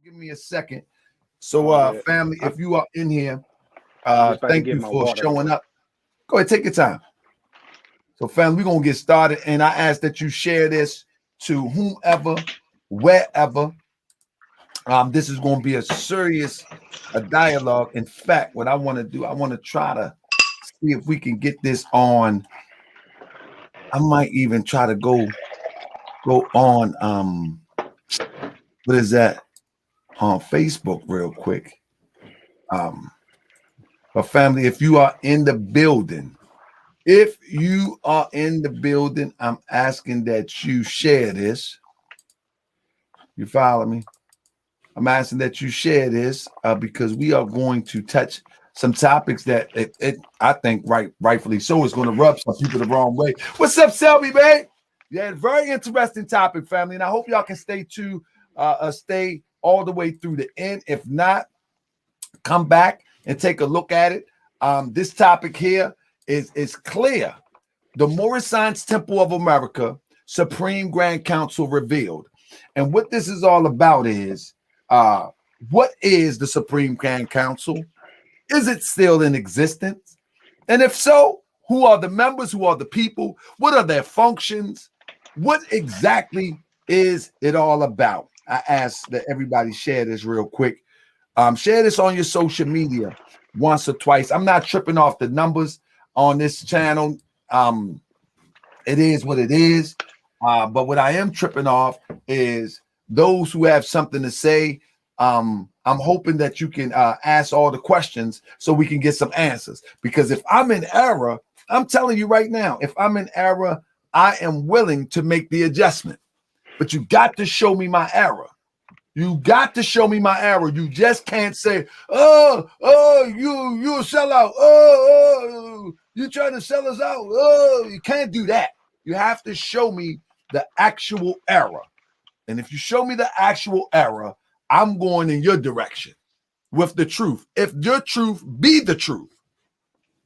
Give me a second. So, family, if you are in here, thank you for showing up. Go ahead, take your time. So, family, we're gonna get started, and I ask that you share this to whomever, wherever. This is going to be a serious dialogue. In fact, what I want to do, I want to try to see if we can get this on. I might even try to go on what is that, on Facebook real quick. But family, if you are in the building, I'm asking that you share this. You follow me? I'm asking that you share this because we are going to touch some topics that I think rightfully so is going to rub some people the wrong way. What's up, Selby, babe? Yeah, very interesting topic, family, and I hope y'all can stay all the way through the end. If not, come back and take a look at it. This topic here is clear. The Moorish Science Temple of America Supreme Grand Council revealed, and what this is all about is what is the Supreme Grand Council? Is it still in existence? And if so, who are the members? Who are the people? What are their functions? What exactly is it all about? I ask that everybody share this real quick. Share this on your social media once or twice. I'm not tripping off the numbers on this channel. It is what it is. But what I am tripping off is those who have something to say. I'm hoping that you can ask all the questions so we can get some answers. Because if I'm in error, I'm telling you right now, if I'm in error, I am willing to make the adjustment. But you got to show me my error. You got to show me my error. You just can't say, you a sellout. You trying to sell us out. You can't do that. You have to show me the actual error. And if you show me the actual error, I'm going in your direction with the truth. If your truth be the truth,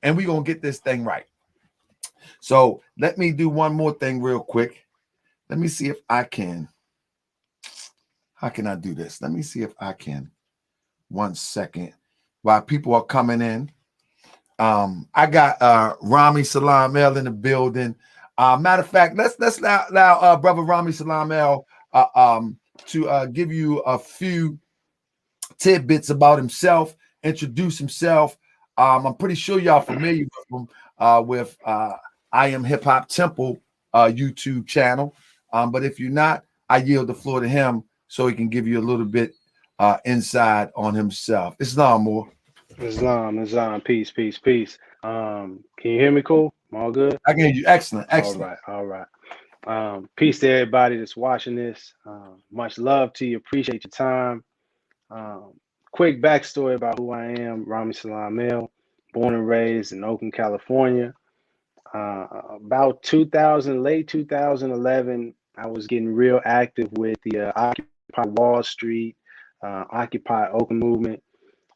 and we're going to get this thing right. So let me do one more thing real quick. Let me see if I can. How can I do this? Let me see if I can. 1 second. While people are coming in. I got Rami Salaam in the building. Matter of fact, let's allow brother Rami Salaam to give you a few tidbits about himself, introduce himself. I'm pretty sure y'all familiar with him with I Am Hip Hop Temple YouTube channel. But if you're not, I yield the floor to him so he can give you a little bit inside on himself. Islam, more. Islam, peace. Can you hear me cool? I'm all good? I can hear you. Excellent. All right. Peace to everybody that's watching this. Much love to you. Appreciate your time. Quick backstory about who I am. Rami Salaam, born and raised in Oakland, California. About late 2011, I was getting real active with the Occupy Wall Street, Occupy Oakland movement.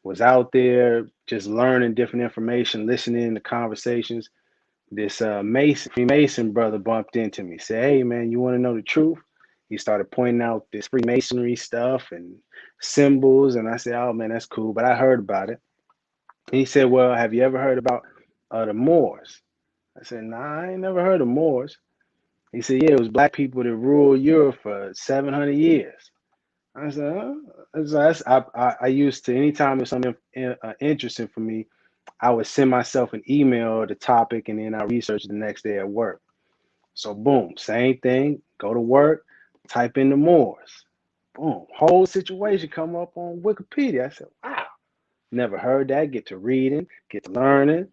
Was out there just learning different information, listening to conversations. This Freemason brother bumped into me, said, "Hey man, you want to know the truth?" He started pointing out this Freemasonry stuff and symbols, and I said, "Oh man, that's cool," but I heard about it. And he said, "Well, have you ever heard about the Moors?" I said, "Nah, I ain't never heard of Moors." He said, "Yeah, it was black people that ruled Europe for 700 years." I said, I used to, anytime there's something interesting for me, I would send myself an email, the topic, and then I research the next day at work. So boom, same thing, go to work, type in the Moors. Boom, whole situation come up on Wikipedia. I said, wow, never heard that, get to reading, get to learning.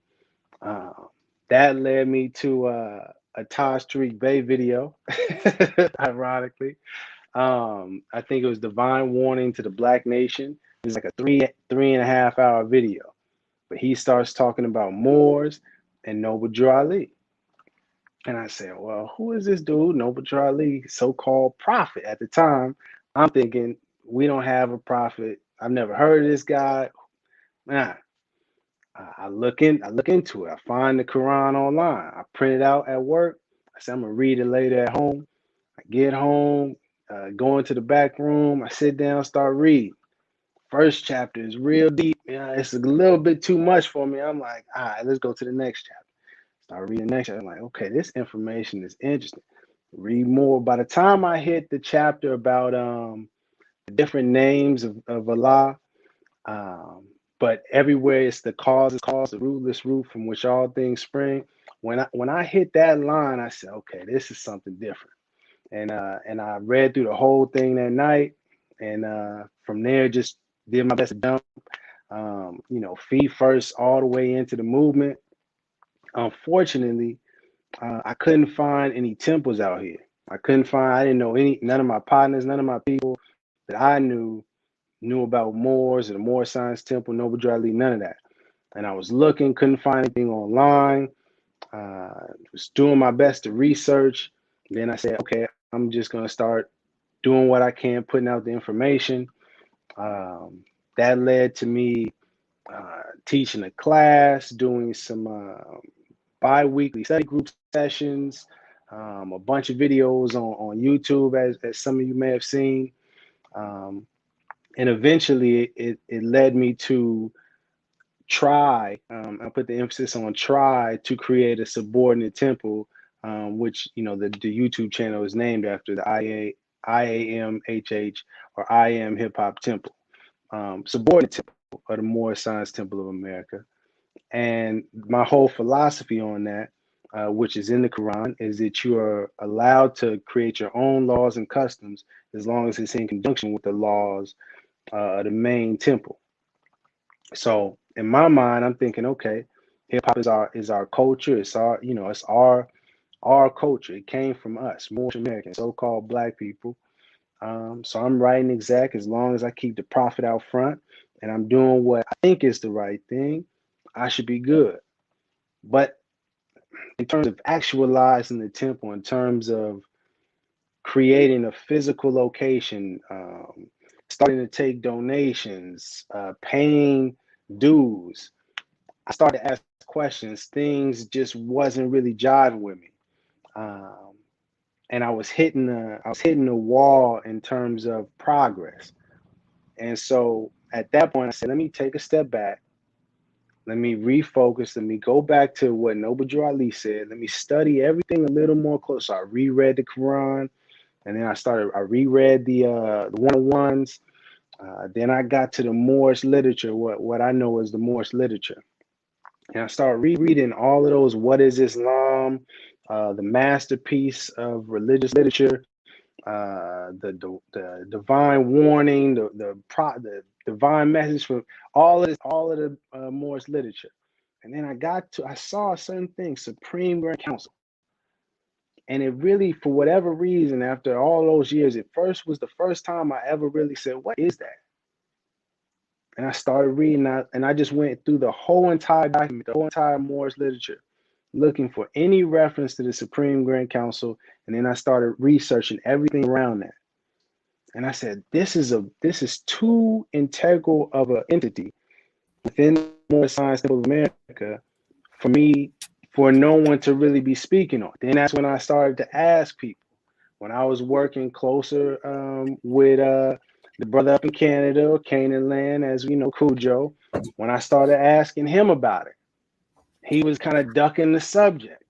That led me to a Taharka Bey video, ironically. I think it was Divine Warning to the Black Nation. It's like a three and a half hour video. But he starts talking about Moors and Noble Drew Ali. And I said, well, who is this dude, Noble Drew Ali, so-called prophet? At the time, I'm thinking, we don't have a prophet. I've never heard of this guy. Man, I look into it. I find the Quran online. I print it out at work. I said, I'm going to read it later at home. I get home. Go into the back room, I sit down, start reading. First chapter is real deep. Yeah, it's a little bit too much for me. I'm like, all right, let's go to the next chapter. Start reading the next chapter. I'm like, okay, this information is interesting. Read more. By the time I hit the chapter about the different names of Allah, but everywhere it's the cause is cause, the rootless root from which all things spring. When I hit that line, I said, okay, this is something different. And I read through the whole thing that night, and from there just did my best to jump, feet first all the way into the movement. Unfortunately, I couldn't find any temples out here. I didn't know none of my partners, none of my people that I knew about Moors or the Moor Science Temple, Noble Drew Ali, none of that. And I was looking, couldn't find anything online. Was doing my best to research. Then I said, okay, I'm just going to start doing what I can, putting out the information. That led to me teaching a class, doing some bi-weekly study group sessions, a bunch of videos on YouTube, as some of you may have seen. And eventually it led me to try, I put the emphasis on try to create a subordinate temple, which, the YouTube channel is named after the IAMHH or I Am Hip Hop Temple, subordinate temple of the Moorish Science Temple of America. And my whole philosophy on that, which is in the Quran, is that you are allowed to create your own laws and customs as long as it's in conjunction with the laws of the main temple. So in my mind, I'm thinking, okay, hip hop is our culture. It's our culture. It came from us, Moorish Americans, so-called Black people. So I'm writing exact as long as I keep the profit out front and I'm doing what I think is the right thing, I should be good. But in terms of actualizing the temple, in terms of creating a physical location, starting to take donations, paying dues, I started to ask questions. Things just wasn't really jiving with me, and I was hitting the wall in terms of progress. And so at that point, I said, let me take a step back. Let me refocus. Let me go back to what Noble Drew Ali said. Let me study everything a little more close. So I reread the Quran, and then I reread the 101s. Then I got to the Moorish literature, what I know as the Moorish literature. And I started rereading all of those. What is Islam? The masterpiece of religious literature, the divine warning, the divine message from all of the Moorish literature. And then I saw certain things, Supreme Grand Council. And it really, for whatever reason, after all those years, it was the first time I ever really said, what is that? And I started reading that, and I just went through the whole entire document, the whole entire Moorish literature, looking for any reference to the Supreme Grand Council. And then I started researching everything around that. And I said, this is too integral of an entity within the Moorish Science Temple of America for no one to really be speaking on. Then that's when I started to ask people. When I was working closer with the brother up in Canada, Canaan land, as we know, Cujo, when I started asking him about it, he was kind of ducking the subject.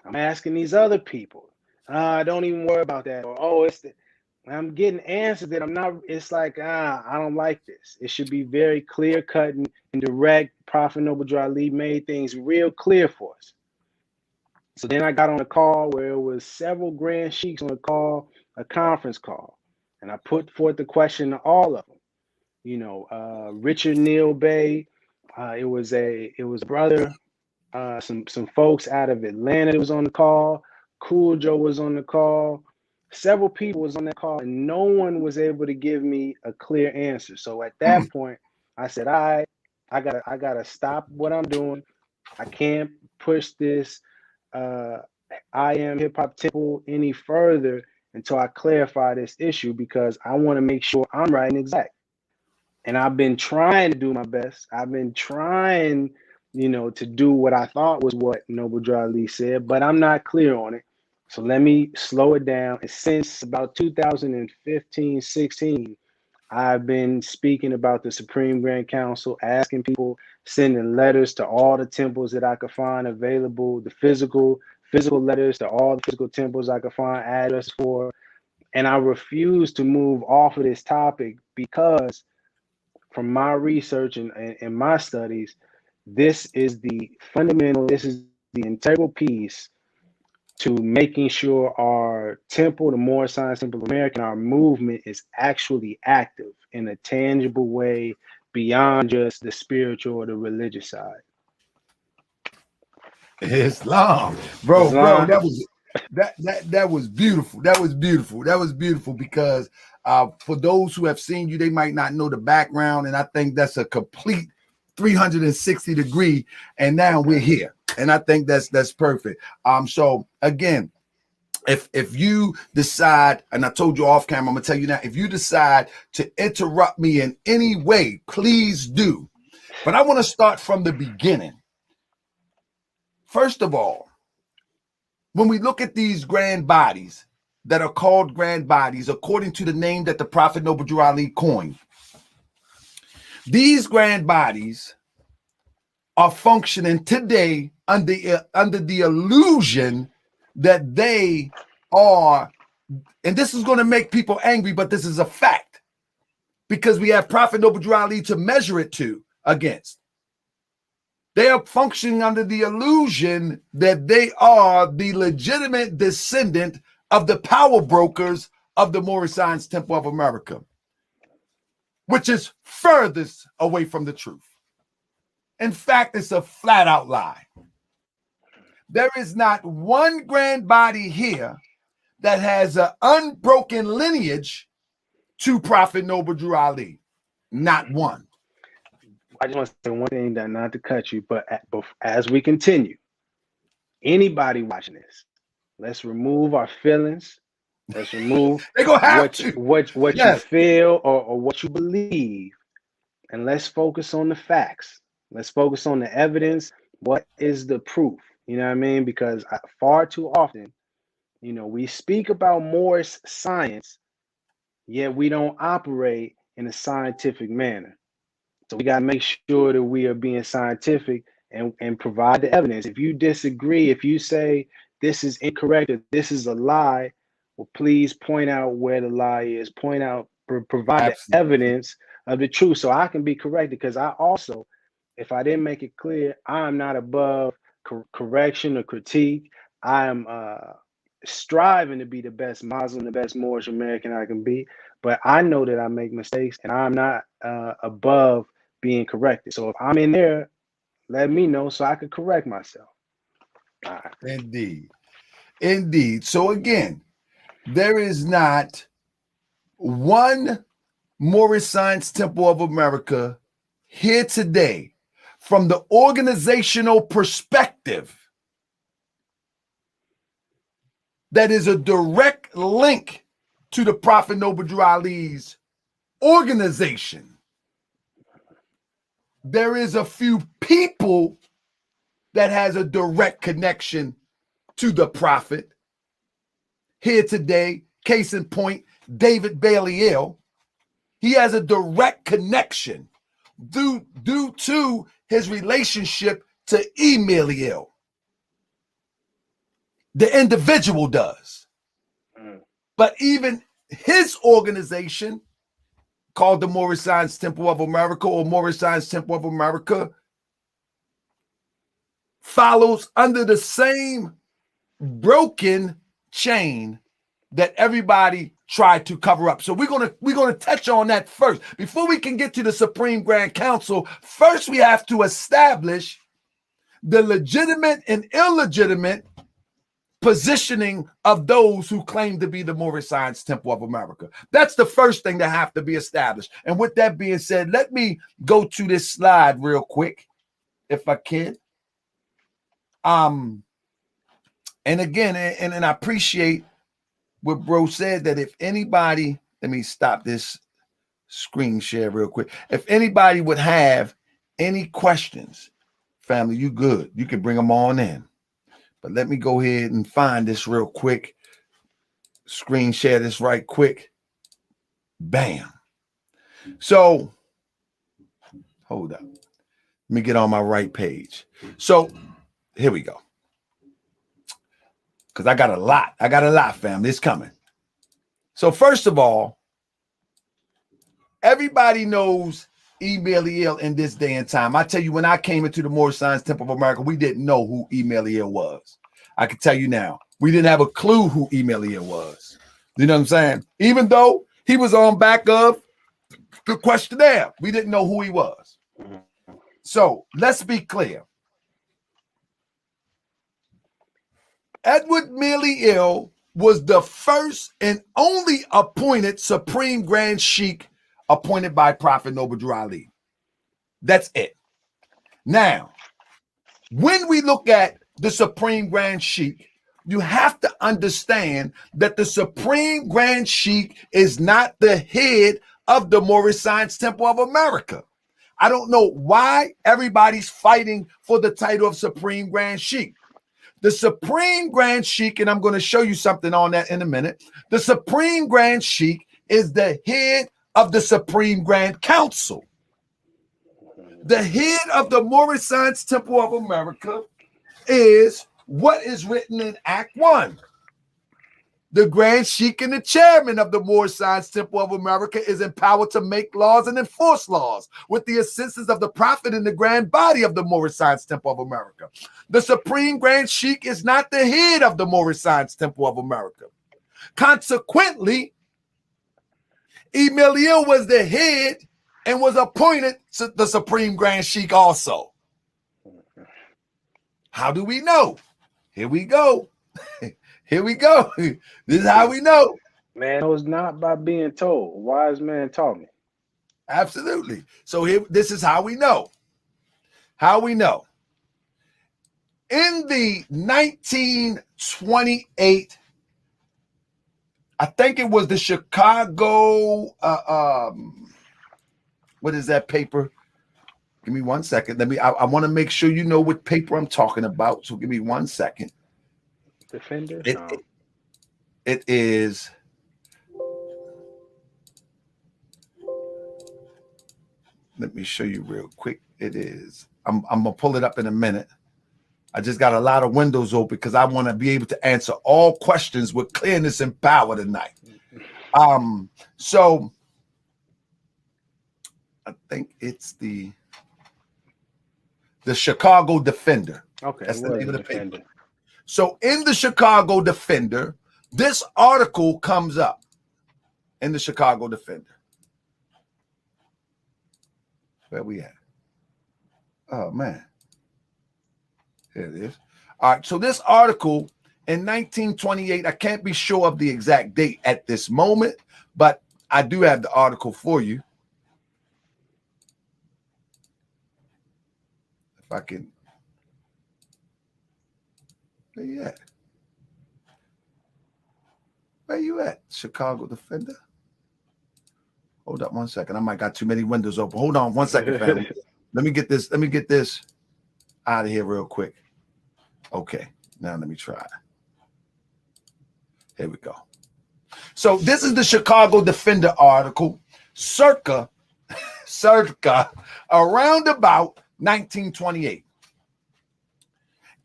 I'm asking these other people, don't even worry about that. Or, I'm getting answers that I'm not, it's like, I don't like this. It should be very clear cut and direct. Prophet Noble Drew Ali made things real clear for us. So then I got on a call where it was several grand sheiks on a call, a conference call. And I put forth the question to all of them. Richard Neal Bey, it was a brother, some folks out of Atlanta that was on the call. Cool Joe was on the call. Several people was on that call, and no one was able to give me a clear answer. So at that point, I said, I gotta stop what I'm doing. I can't push this I Am Hip Hop Temple any further until I clarify this issue, because I want to make sure I'm right and exact. And I've been trying to do my best. I've been trying, to do what I thought was what Noble Drew Ali said, but I'm not clear on it. So let me slow it down. And since about 2015, 16, I've been speaking about the Supreme Grand Council, asking people, sending letters to all the temples that I could find available, the physical letters to all the physical temples I could find address for. And I refuse to move off of this topic because from my research and my studies, this is the fundamental, this is the integral piece to making sure our temple, the Moorish Science Temple of America, our movement is actually active in a tangible way beyond just the spiritual or the religious side. Islam, bro, Islam. that was beautiful. That was beautiful. That was beautiful because for those who have seen you, they might not know the background, and I think that's a complete 360 degree. And now we're here, and I think that's perfect. So again, if you decide, and I told you off camera, I'm gonna tell you now, if you decide to interrupt me in any way, please do. But I want to start from the beginning. First of all, when we look at these grand bodies that are called grand bodies, according to the name that the Prophet Noble Drew Ali coined, these grand bodies are functioning today under the illusion that they are, and this is going to make people angry, but this is a fact because we have Prophet Noble Drew Ali to measure it to against. They are functioning under the illusion that they are the legitimate descendant of the power brokers of the Moorish Science Temple of America, which is furthest away from the truth. In fact, it's a flat out lie. There is not one grand body here that has an unbroken lineage to Prophet Noble Drew Ali. Not one. I just want to say one thing, that not to cut you, but as we continue, anybody watching this, let's remove our feelings. Let's remove They're gonna have what yes. you feel or what you believe, and let's focus on the facts. Let's focus on the evidence. What is the proof? You know what I mean? Because far too often, you know, we speak about Moorish science, yet we don't operate in a scientific manner. So we got to make sure that we are being scientific and provide the evidence. If you disagree, if you say this is incorrect or this is a lie, well, please point out where the lie is. Point out, provide the evidence of the truth so I can be corrected. Because I also, if I didn't make it clear, I'm not above correction or critique. I am striving to be the best Muslim, the best Moorish American I can be. But I know that I make mistakes, and I'm not above being corrected. So if I'm in there, let me know so I can correct myself. Right. Indeed. So again, there is not one Moorish Science Temple of America here today from the organizational perspective that is a direct link to the Prophet Noble Drew Ali's organization. There is a few people that has a direct connection to the Prophet here today. Case in point, David Bailey Ill. He has a direct connection due to his relationship to Emily Ill. The individual does. But even his organization, called the Moorish Science Temple of America or Moorish Science Temple of America, follows under the same broken chain that everybody tried to cover up. So we're gonna touch on that first. Before we can get to the Supreme Grand Council, first we have to establish the legitimate and illegitimate positioning of those who claim to be the Moorish Science Temple of America. That's the first thing that have to be established. And with that being said, let me go to this slide real quick, if I can. And again, and I appreciate what bro said, that if anybody, let me stop this screen share real quick. If anybody would have any questions, family, you good. You can bring them on in. But let me go ahead and find this real quick. Screen share this right quick. Bam. So hold up. Let me get on my right page. So here we go. Because I got a lot, fam. It's coming. So first of all, everybody knows Eliel in this day and time. I tell you, when I came into the Moorish Science Temple of America, we didn't know who Eliel was. I can tell you now, we didn't have a clue who Eliel was. You know what I'm saying? Even though he was on back of the questionnaire, we didn't know who he was. So let's be clear. Edward Eliel was the first and only appointed Supreme Grand Sheikh appointed by Prophet Noble Ali. That's it. Now, when we look at the Supreme Grand Sheikh, you have to understand that the Supreme Grand Sheikh is not the head of the Moorish Science Temple of America. I don't know why everybody's fighting for the title of Supreme Grand Sheikh. The Supreme Grand Sheikh, and I'm going to show you something on that in a minute. The Supreme Grand Sheikh is the head of the Supreme Grand Council. The head of the Moorish Science Temple of America is what is written in Act 1. The Grand Sheikh and the chairman of the Moorish Science Temple of America is empowered to make laws and enforce laws with the assistance of the Prophet and the grand body of the Moorish Science Temple of America. The Supreme Grand Sheikh is not the head of the Moorish Science Temple of America. Consequently, Eliel was the head and was appointed to the Supreme Grand Sheikh also. How do we know? Here we go. Here we go. This is how we know. Man knows not by being told. Wise man taught me. Absolutely. So here, this is how we know. How we know. In the 1928, I think it was the Chicago, what is that paper? Give me 1 second. I want to make sure you know what paper I'm talking about. So give me 1 second. Defender? It is. Let me show you real quick. It is. I'm gonna pull it up in a minute. I just got a lot of windows open because I want to be able to answer all questions with clearness and power tonight. So I think it's the Chicago Defender. Okay, that's the name of the Defender. paper. So in the Chicago Defender, this article comes up in the Chicago Defender. Where we at? Oh, man. Here it is. All right, so this article in 1928, I can't be sure of the exact date at this moment, but I do have the article for you. If I can. Where you at? Where you at? Chicago Defender? Hold up 1 second. I might got too many windows open. Hold on 1 second, family. Let me get this out of here real quick. Okay, now let me try. Here we go. So this is the Chicago Defender article, circa around about 1928.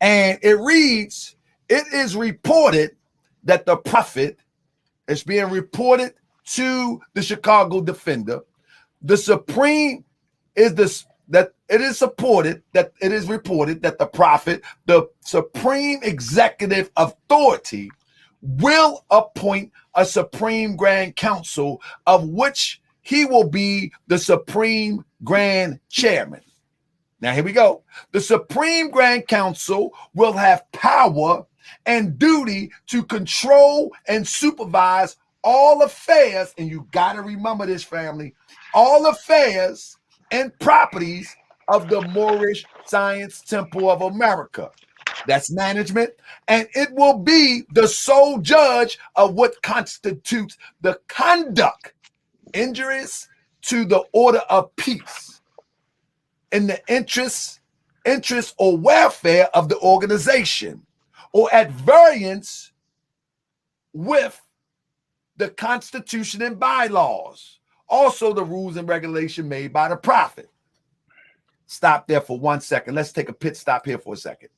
And it reads, it is reported that the Prophet is being reported to the Chicago Defender. The Supreme is this, that it is reported that the Prophet, the Supreme Executive Authority, will appoint a Supreme Grand Council of which he will be the Supreme Grand Chairman. Now, here we go. The Supreme Grand Council will have power and duty to control and supervise all affairs, and you got to remember this, family, all affairs and properties of the Moorish Science Temple of America. That's management, and it will be the sole judge of what constitutes the conduct injurious to the order of peace in the interest or welfare of the organization, or at variance with the Constitution and bylaws, also the rules and regulation made by the prophet. Stop there for 1 second. Let's take a pit stop here for a second.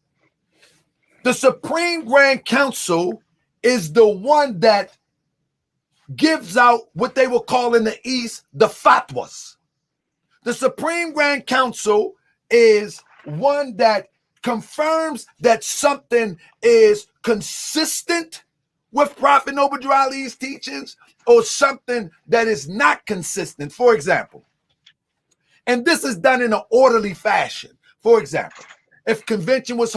The Supreme Grand Council is the one that gives out what they will call in the East the fatwas. The Supreme Grand Council is one that confirms that something is consistent with Prophet Noble Ali's teachings or something that is not consistent. For example, and this is done in an orderly fashion. For example, if convention was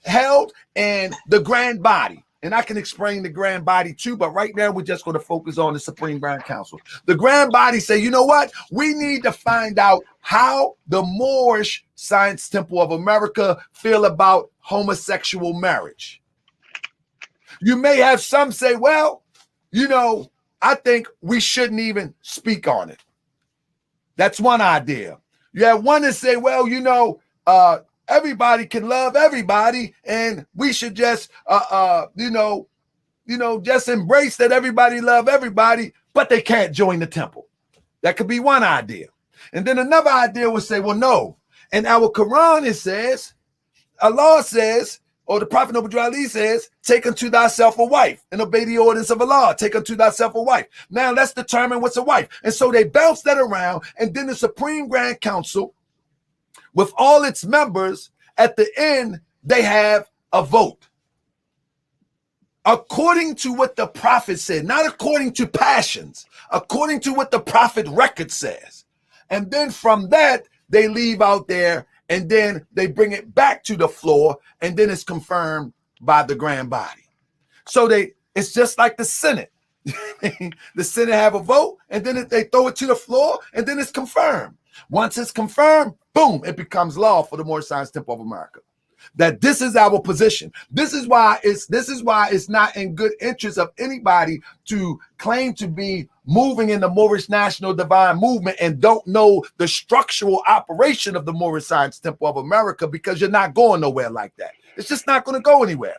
held and the grand body, and I can explain the grand body too, but right now we're just going to focus on the Supreme Grand Council. The grand body say, you know what? We need to find out how the Moorish Science Temple of America feel about homosexual marriage. You may have some say, well, you know, I think we shouldn't even speak on it. That's one idea. You have one that say, well, you know, everybody can love everybody, and we should just, just embrace that everybody love everybody, but they can't join the temple. That could be one idea. And then another idea would say, well, no. In our Quran, it says, Allah says, or the Prophet Noble Ali says, take unto thyself a wife and obey the ordinance of Allah. Take unto thyself a wife. Now let's determine what's a wife. And so they bounce that around, and then the Supreme Grand Council, with all its members, at the end, they have a vote. According to what the prophet said, not according to passions, according to what the prophet record says. And then from that, they leave out there, and then they bring it back to the floor, and then it's confirmed by the grand body. So it's just like the Senate. The Senate have a vote, and then they throw it to the floor, and then it's confirmed. Once it's confirmed, boom, it becomes law for the Moorish Science Temple of America. That this is our position. This is why it's not in good interest of anybody to claim to be moving in the Moorish National Divine Movement and don't know the structural operation of the Moorish Science Temple of America, because you're not going nowhere like that. It's just not going to go anywhere.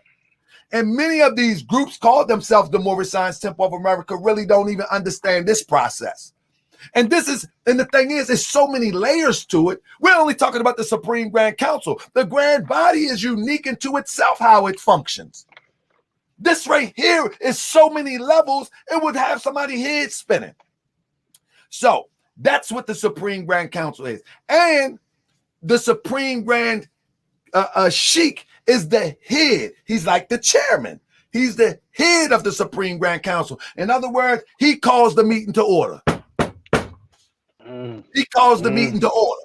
And many of these groups call themselves the Moorish Science Temple of America really don't even understand this process. And the thing is, there's so many layers to it. We're only talking about the Supreme Grand Council. The grand body is unique into itself, how it functions. This right here is so many levels, it would have somebody's head spinning. So that's what the Supreme Grand Council is. And the Supreme Grand Sheikh is the head. He's like the chairman. He's the head of the Supreme Grand Council. In other words, he calls the meeting to order. He calls the meeting to order.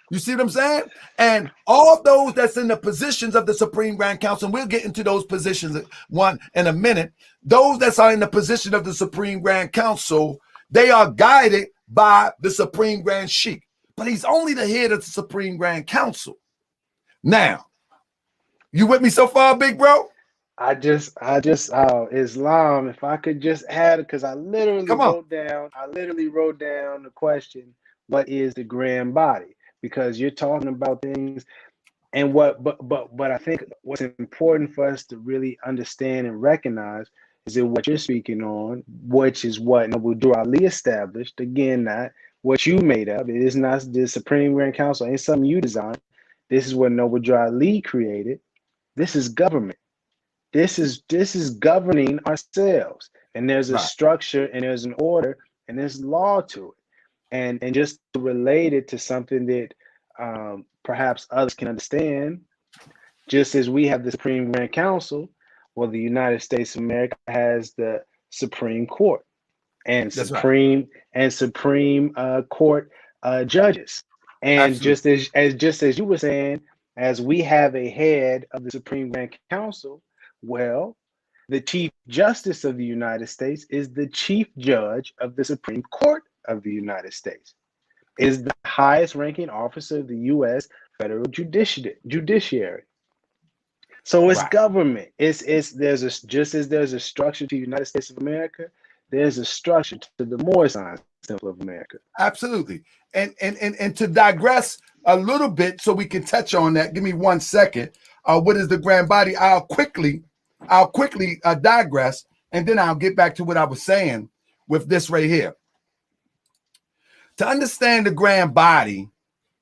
You see what I'm saying? And all those that's in the positions of the Supreme Grand Council, and we'll get into those positions one in a minute. Those that are in the position of the Supreme Grand Council, they are guided by the Supreme Grand Sheikh. But he's only the head of the Supreme Grand Council. Now, you with me so far, big bro? Islam, if I could just add, because I literally wrote down the question, what is the grand body? Because you're talking about things, and but I think what's important for us to really understand and recognize is that what you're speaking on, which is what Noble Ali established, again, not what you made up. It is not the Supreme Grand Council, ain't something you designed. This is what Noble Ali created. This is government. This is governing ourselves, and there's a structure, and there's an order, and there's law to it, and just to relate it to something that perhaps others can understand. Just as we have the Supreme Grand Council, well, the United States of America has the Supreme Court and Supreme Court judges, and Absolutely. just as you were saying, as we have a head of the Supreme Grand Council. Well, the Chief Justice of the United States is the Chief Judge of the Supreme Court of the United States. It is the highest ranking officer of the U.S. federal judiciary. So it's government. Just as there's a structure to the United States of America, there's a structure to the Moorish Science Temple of America. Absolutely. And to digress a little bit so we can touch on that, give me 1 second. What is the grand body? I'll quickly digress, and then I'll get back to what I was saying with this right here. To understand the grand body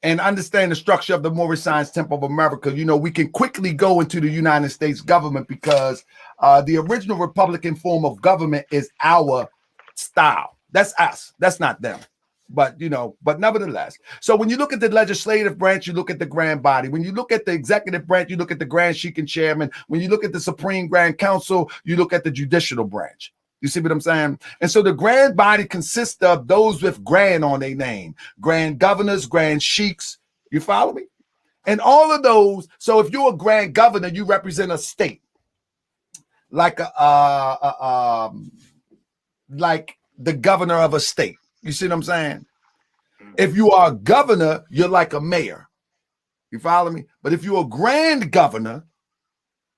and understand the structure of the Moorish Science Temple of America, we can quickly go into the United States government because the original Republican form of government is our style. That's us. That's not them. But nevertheless. So when you look at the legislative branch, you look at the grand body. When you look at the executive branch, you look at the grand sheik and chairman. When you look at the Supreme Grand Council, you look at the judicial branch. You see what I'm saying? And so the grand body consists of those with grand on their name, grand governors, grand sheiks. You follow me? And all of those. So if you're a grand governor, you represent a state, like like the governor of a state. You see what I'm saying? If you are a governor, you're like a mayor. You follow me? But if you're a grand governor,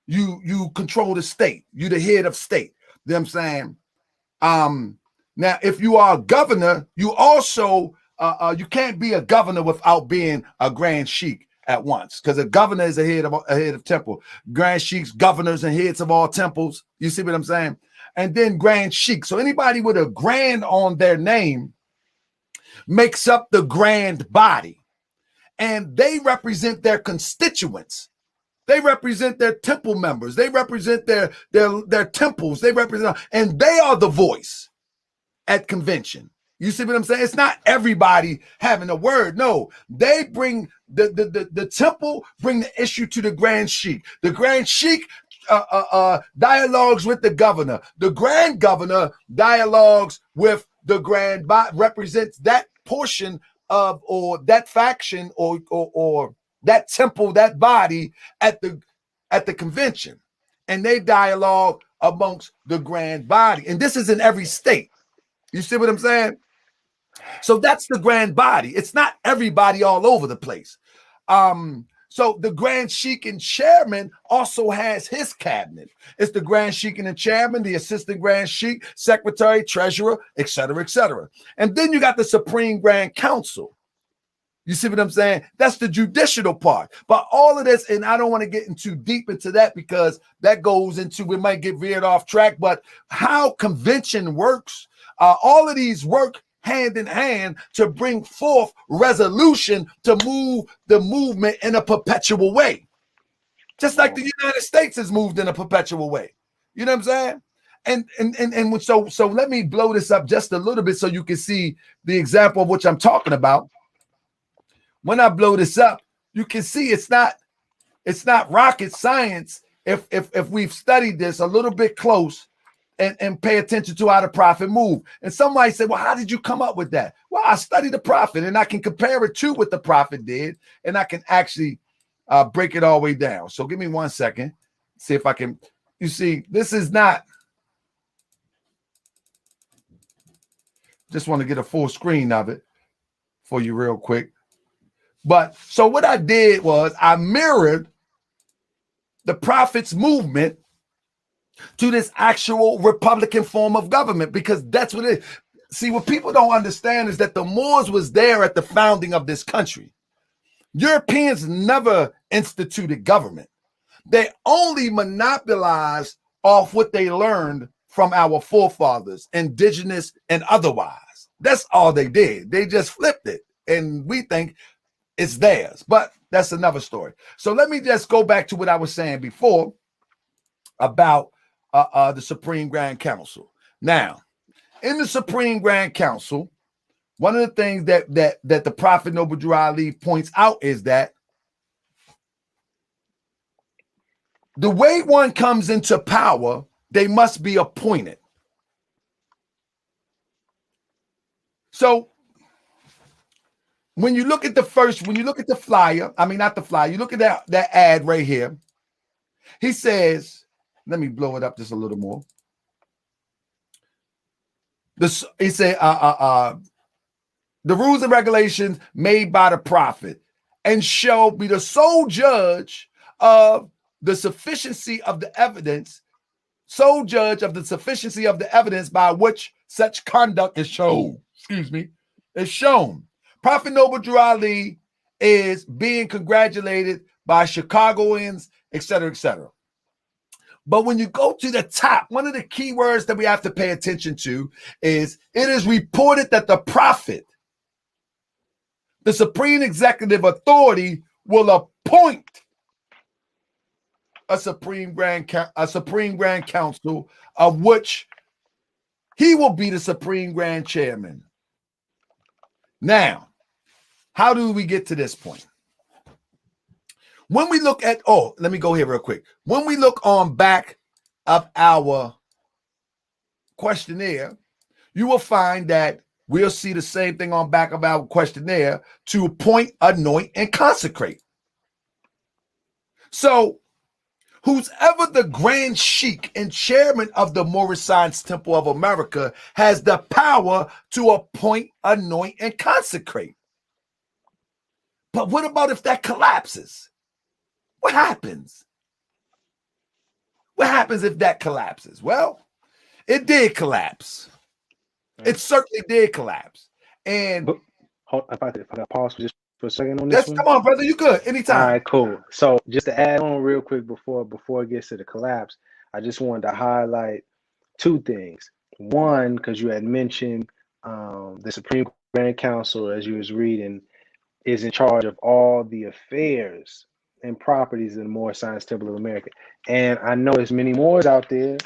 you control the state. You're the head of state. You know what I'm saying? Now, if you are a governor, you also you can't be a governor without being a grand sheik at once, because a governor is a head of temple. Grand sheiks, governors, and heads of all temples. You see what I'm saying? And then grand sheik. So anybody with a grand on their name makes up the grand body, and they represent their constituents. They represent their temple members. They represent their temples. They represent, and they are the voice at convention. You see what I'm saying? It's not everybody having a word. No, they bring the temple, bring the issue to the grand sheik. The grand sheik dialogues with the governor. The grand governor dialogues with the grand body, represents that portion of, or that faction, or that temple, that body at the convention, and they dialogue amongst the grand body. And this is in every state. You see what I'm saying? So that's the grand body. It's not everybody all over the place. So the grand sheik and chairman also has his cabinet. It's the grand sheik and the chairman, the assistant grand sheik, secretary, treasurer, etc., etc. And then you got the Supreme Grand Council. You see what I'm saying? That's the judicial part. But all of this, and I don't want to get too deep into that because that goes into, we might get veered off track, but how convention works, all of these work hand in hand to bring forth resolution to move the movement in a perpetual way. Just like the United States has moved in a perpetual way. You know what I'm saying? And so let me blow this up just a little bit so you can see the example of which I'm talking about. When I blow this up, you can see it's not rocket science if we've studied this a little bit close and pay attention to how the prophet moved. And somebody said, well, how did you come up with that? Well, I studied the prophet and I can compare it to what the prophet did, and I can actually break it all the way down. So give me 1 second, see if I can. You see, this is not, just want to get a full screen of it for you real quick. But so what I did was I mirrored the prophet's movement to this actual Republican form of government, because that's what it is. See, what people don't understand is that the Moors was there at the founding of this country. Europeans never instituted government. They only monopolized off what they learned from our forefathers, indigenous and otherwise. That's all they did. They just flipped it, and we think it's theirs, but that's another story. So let me just go back to what I was saying before about the Supreme Grand Council. Now, in the Supreme Grand Council, one of the things that the Prophet Noble Drew Ali points out is that the way one comes into power, they must be appointed. So when you look at the flyer, I mean, not the flyer, you look at that ad right here. He says, let me blow it up just a little more. He said, the rules and regulations made by the prophet and shall be the sole judge of the sufficiency of the evidence, by which such conduct is shown. Is shown. Prophet Noble Drew Ali is being congratulated by Chicagoans, etc., etc. But when you go to the top, one of the key words that we have to pay attention to is, it is reported that the prophet the supreme executive authority will appoint a supreme grand council, of which he will be the supreme grand chairman. Now, how do we get to this point? When we look at, let me go here real quick. When we look on back of our questionnaire, you will find that we'll see the same thing on back of our questionnaire: to appoint, anoint, and consecrate. So, who's ever the Grand Sheik and chairman of the Moorish Science Temple of America has the power to appoint, anoint, and consecrate. But what about if that collapses? What happens? What happens if that collapses? Well, it did collapse. It certainly did collapse. And if I could pause for just for a second on this one. Come on, brother. You good. Anytime. All right, cool. So just to add on real quick before it gets to the collapse, I just wanted to highlight two things. One, because you had mentioned the Supreme Grand Council, as you was reading, is in charge of all the affairs and properties in the Moorish Science Temple of America. And I know there's many Moors out there.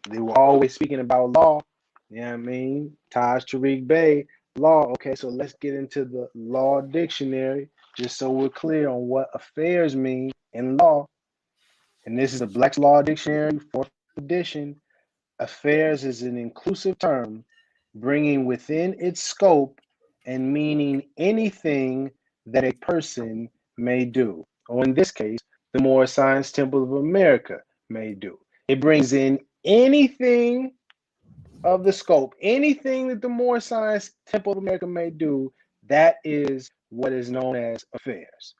They were always speaking about law. You know what I mean? Taj Tariq Bey, law. Okay, so let's get into the law dictionary just so we're clear on what affairs mean in law. And this is a Black's Law Dictionary, 4th edition. Affairs is an inclusive term bringing within its scope and meaning anything that a person may do, or in this case, the Moorish Science Temple of America may do. It brings in anything of the scope, anything that the Moorish Science Temple of America may do. That is what is known as affairs.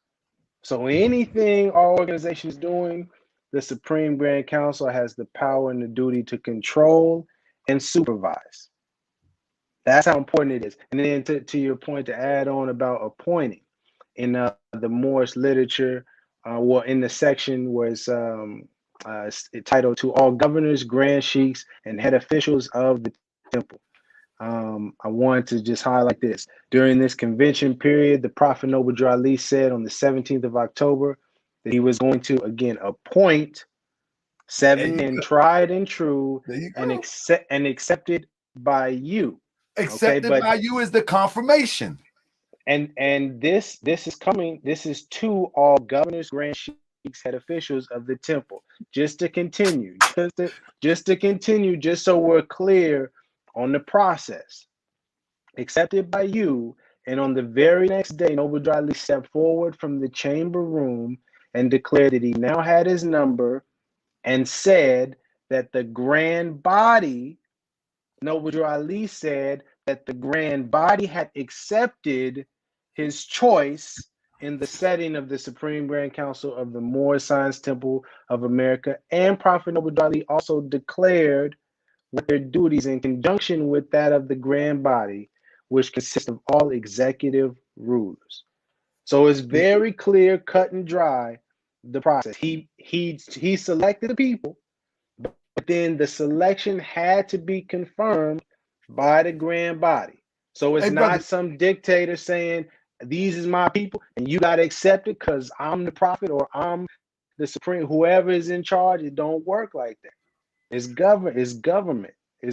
So anything our organization is doing, the Supreme Grand Council has the power and the duty to control and supervise. That's how important it is. And then to your point, to add on about appointing, in the Moorish literature, in the section where it's titled "To All Governors, Grand Sheiks, and Head Officials of the Temple." I wanted to just highlight this. During this convention period, the Prophet Noble Drew Ali said on the 17th of October that he was going to again appoint 7 men tried and true and accepted by you. Accepted by you is the confirmation. And this is coming. This is to all governors, grand sheiks, head officials of the temple. Just to continue, just so we're clear on the process. Accepted by you, and on the very next day, Noble Drew Ali stepped forward from the chamber room and declared that he now had his number, and said that the grand body, Noble Drew Ali said that the grand body had accepted his choice in the setting of the Supreme Grand Council of the Moorish Science Temple of America, and Prophet Noble Drew Ali also declared what their duties in conjunction with that of the grand body, which consists of all executive rulers. So it's very clear, cut and dry, the process. He selected the people, but then the selection had to be confirmed by the grand body. So it's not some dictator saying, these is my people and you got to accept it because I'm the prophet or I'm the supreme, whoever is in charge. It don't work like that. It's government.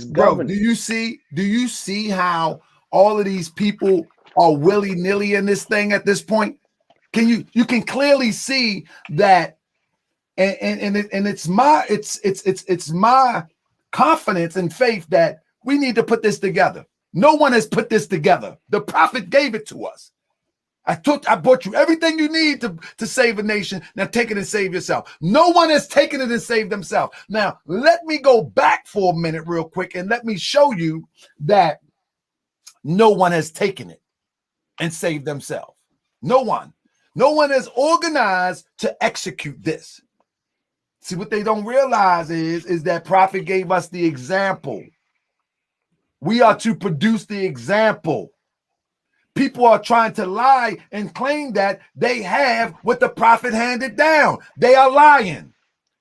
Bro, do you see how all of these people are willy-nilly in this thing at this point? You can clearly see that, and it's my confidence and faith that we need to put this together. No one has put this together. The prophet gave it to us. I brought you everything you need to save a nation. Now take it and save yourself. No one has taken it and saved themselves. Now let me go back for a minute real quick and let me show you that no one has taken it and saved themselves. No one. No one is organized to execute this. See, what they don't realize is that prophet gave us the example. We are to produce the example. People are trying to lie and claim that they have what the prophet handed down. They are lying.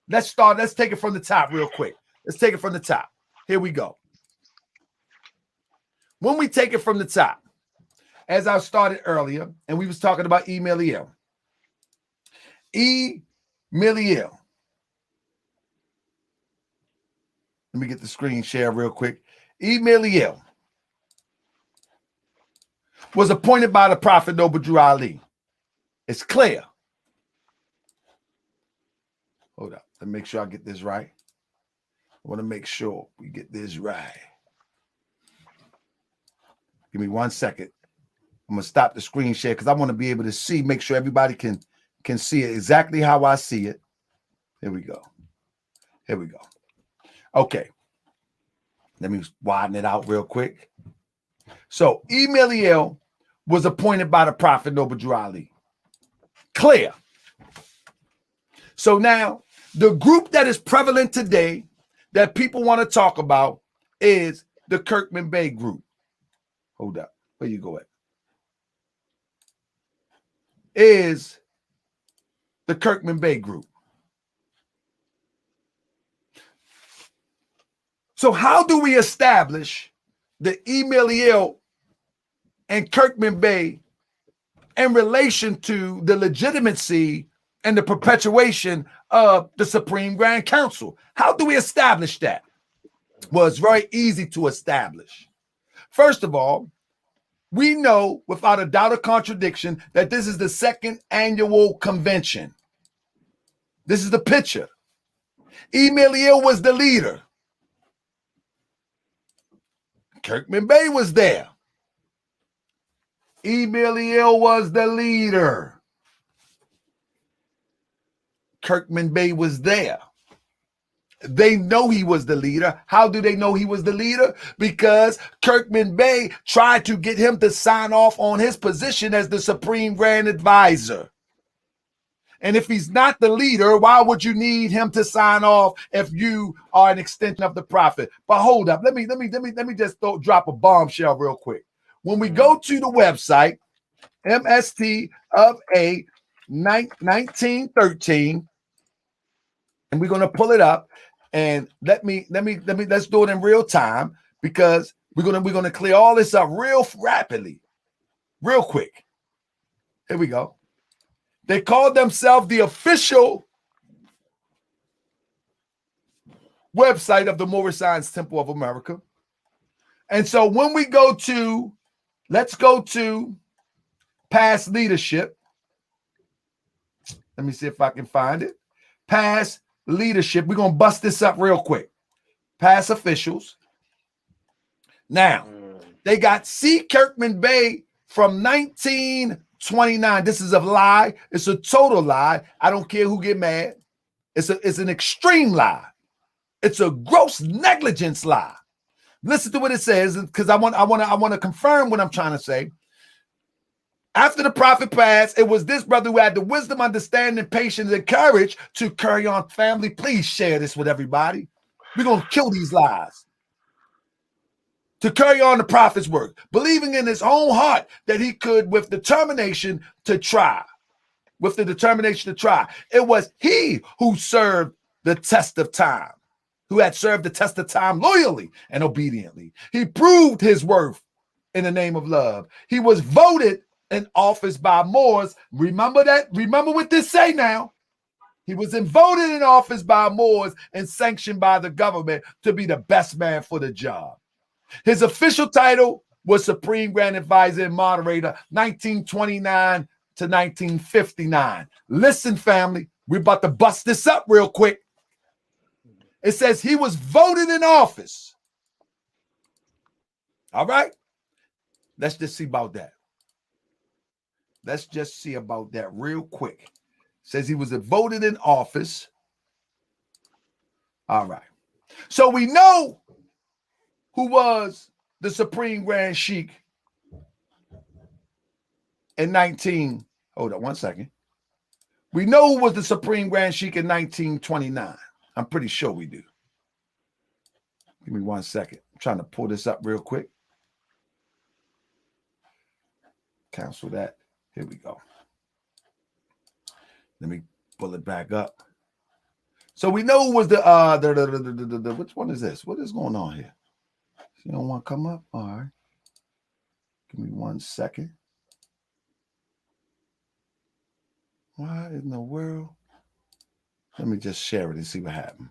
Let's take it from the top real quick. Let's take it from the top. Here we go. When we take it from the top, as I started earlier, and we was talking about Emiliel. Emiliel. Let me get the screen share real quick. Emiliel was appointed by the Prophet Noble Drew Ali. It's clear. Hold up. Let me make sure I get this right. I want to make sure we get this right. Give me 1 second. I'm going to stop the screen share because I want to be able to see, make sure everybody can see it exactly how I see it. Here we go. Here we go. Okay. Let me widen it out real quick. So Emiliel was appointed by the Prophet Noble Drew Ali. Clear. So now the group that is prevalent today that people want to talk about is the Kirkman Bey group. Hold up. Where you go at? Is the Kirkman Bey group. So how do we establish the Emiliel and Kirkman Bey in relation to the legitimacy and the perpetuation of the Supreme Grand Council? How do we establish that? Well, it's very easy to establish. First of all, we know without a doubt or contradiction that this is the second annual convention. This is the picture. Emiliel was the leader. Kirkman Bey was there. Emiliel was the leader. Kirkman Bey was there. They know he was the leader. How do they know he was the leader? Because Kirkman Bey tried to get him to sign off on his position as the Supreme Grand Advisor. And if he's not the leader, why would you need him to sign off if you are an extension of the Prophet? But hold up, let me just drop a bombshell real quick. When we go to the website, MST of A 1913, and we're gonna pull it up, and let's do it in real time because we're gonna clear all this up real rapidly, real quick. Here we go. They called themselves the official website of the Moorish Science Temple of America. And so when we go to, let's go to past leadership. Let me see if I can find it. Past leadership. We're going to bust this up real quick. Past officials. Now, they got C. Kirkman Bey from 1929. This is a lie. It's a total lie. I don't care who get mad. It's an extreme lie. It's a gross negligence lie. Listen to what it says, because I want to confirm what I'm trying to say. After the Prophet passed, it was this brother who had the wisdom, understanding, patience, and courage to carry on. Family, please share this with everybody. We're going to kill these lies. To carry on the Prophet's work, believing in his own heart that he could, with determination to try. With the determination to try. It was he who served the test of time, who had served the test of time loyally and obediently. He proved his worth in the name of love. He was voted in office by Moors. Remember that? Remember what this say now. He was voted in office by Moors and sanctioned by the government to be the best man for the job. His official title was Supreme Grand Advisor and Moderator, 1929 to 1959. Listen, family, we're about to bust this up real quick. It says he was voted in office. All right? Let's just see about that. Let's just see about that real quick. It says he was voted in office. All right. So we know who was the Supreme Grand Sheikh in hold on 1 second. We know who was the Supreme Grand Sheikh in 1929. I'm pretty sure we do. Give me 1 second. I'm trying to pull this up real quick. Cancel that. Here we go. Let me pull it back up. So we know who was the which one is this? What is going on here? You don't want to come up? All right. Give me 1 second. Why in the world? Let me just share it and see what happens.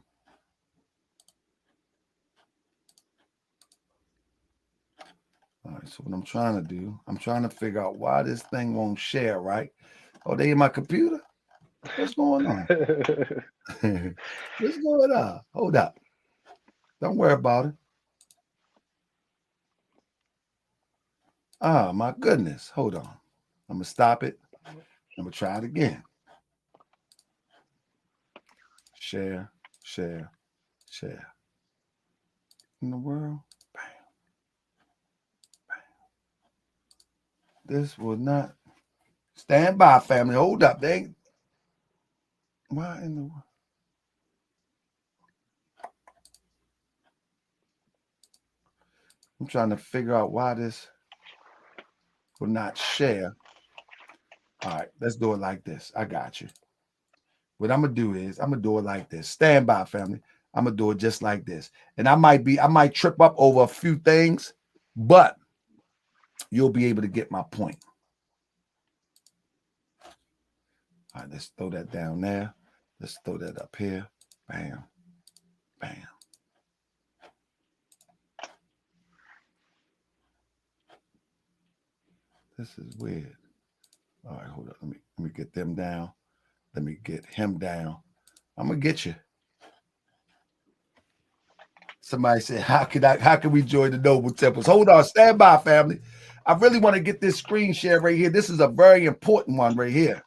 All right, so what I'm trying to do, I'm trying to figure out why this thing won't share, right? Oh, they in my computer? What's going on? What's going on? Hold up. Don't worry about it. Oh, my goodness. Hold on. I'm going to stop it. I'm going to try it again. Share, share, share. In the world? Bam. Bam. This will not. Stand by, family. Hold up. They ain't. Why in the world? I'm trying to figure out why this will not share. All right, let's do it like this. I got you. What I'm gonna do is I'm gonna do it like this. Stand by, family. I'm gonna do it just like this. And I might trip up over a few things, but you'll be able to get my point. All right, let's throw that down there. Let's throw that up here. Bam, bam. This is weird. All right, hold up. Let me get them down. Let me get him down. I'm gonna get you. Somebody said, how can we join the Noble Temples? Hold on, stand by, family. I really want to get this screen share right here. This is a very important one right here.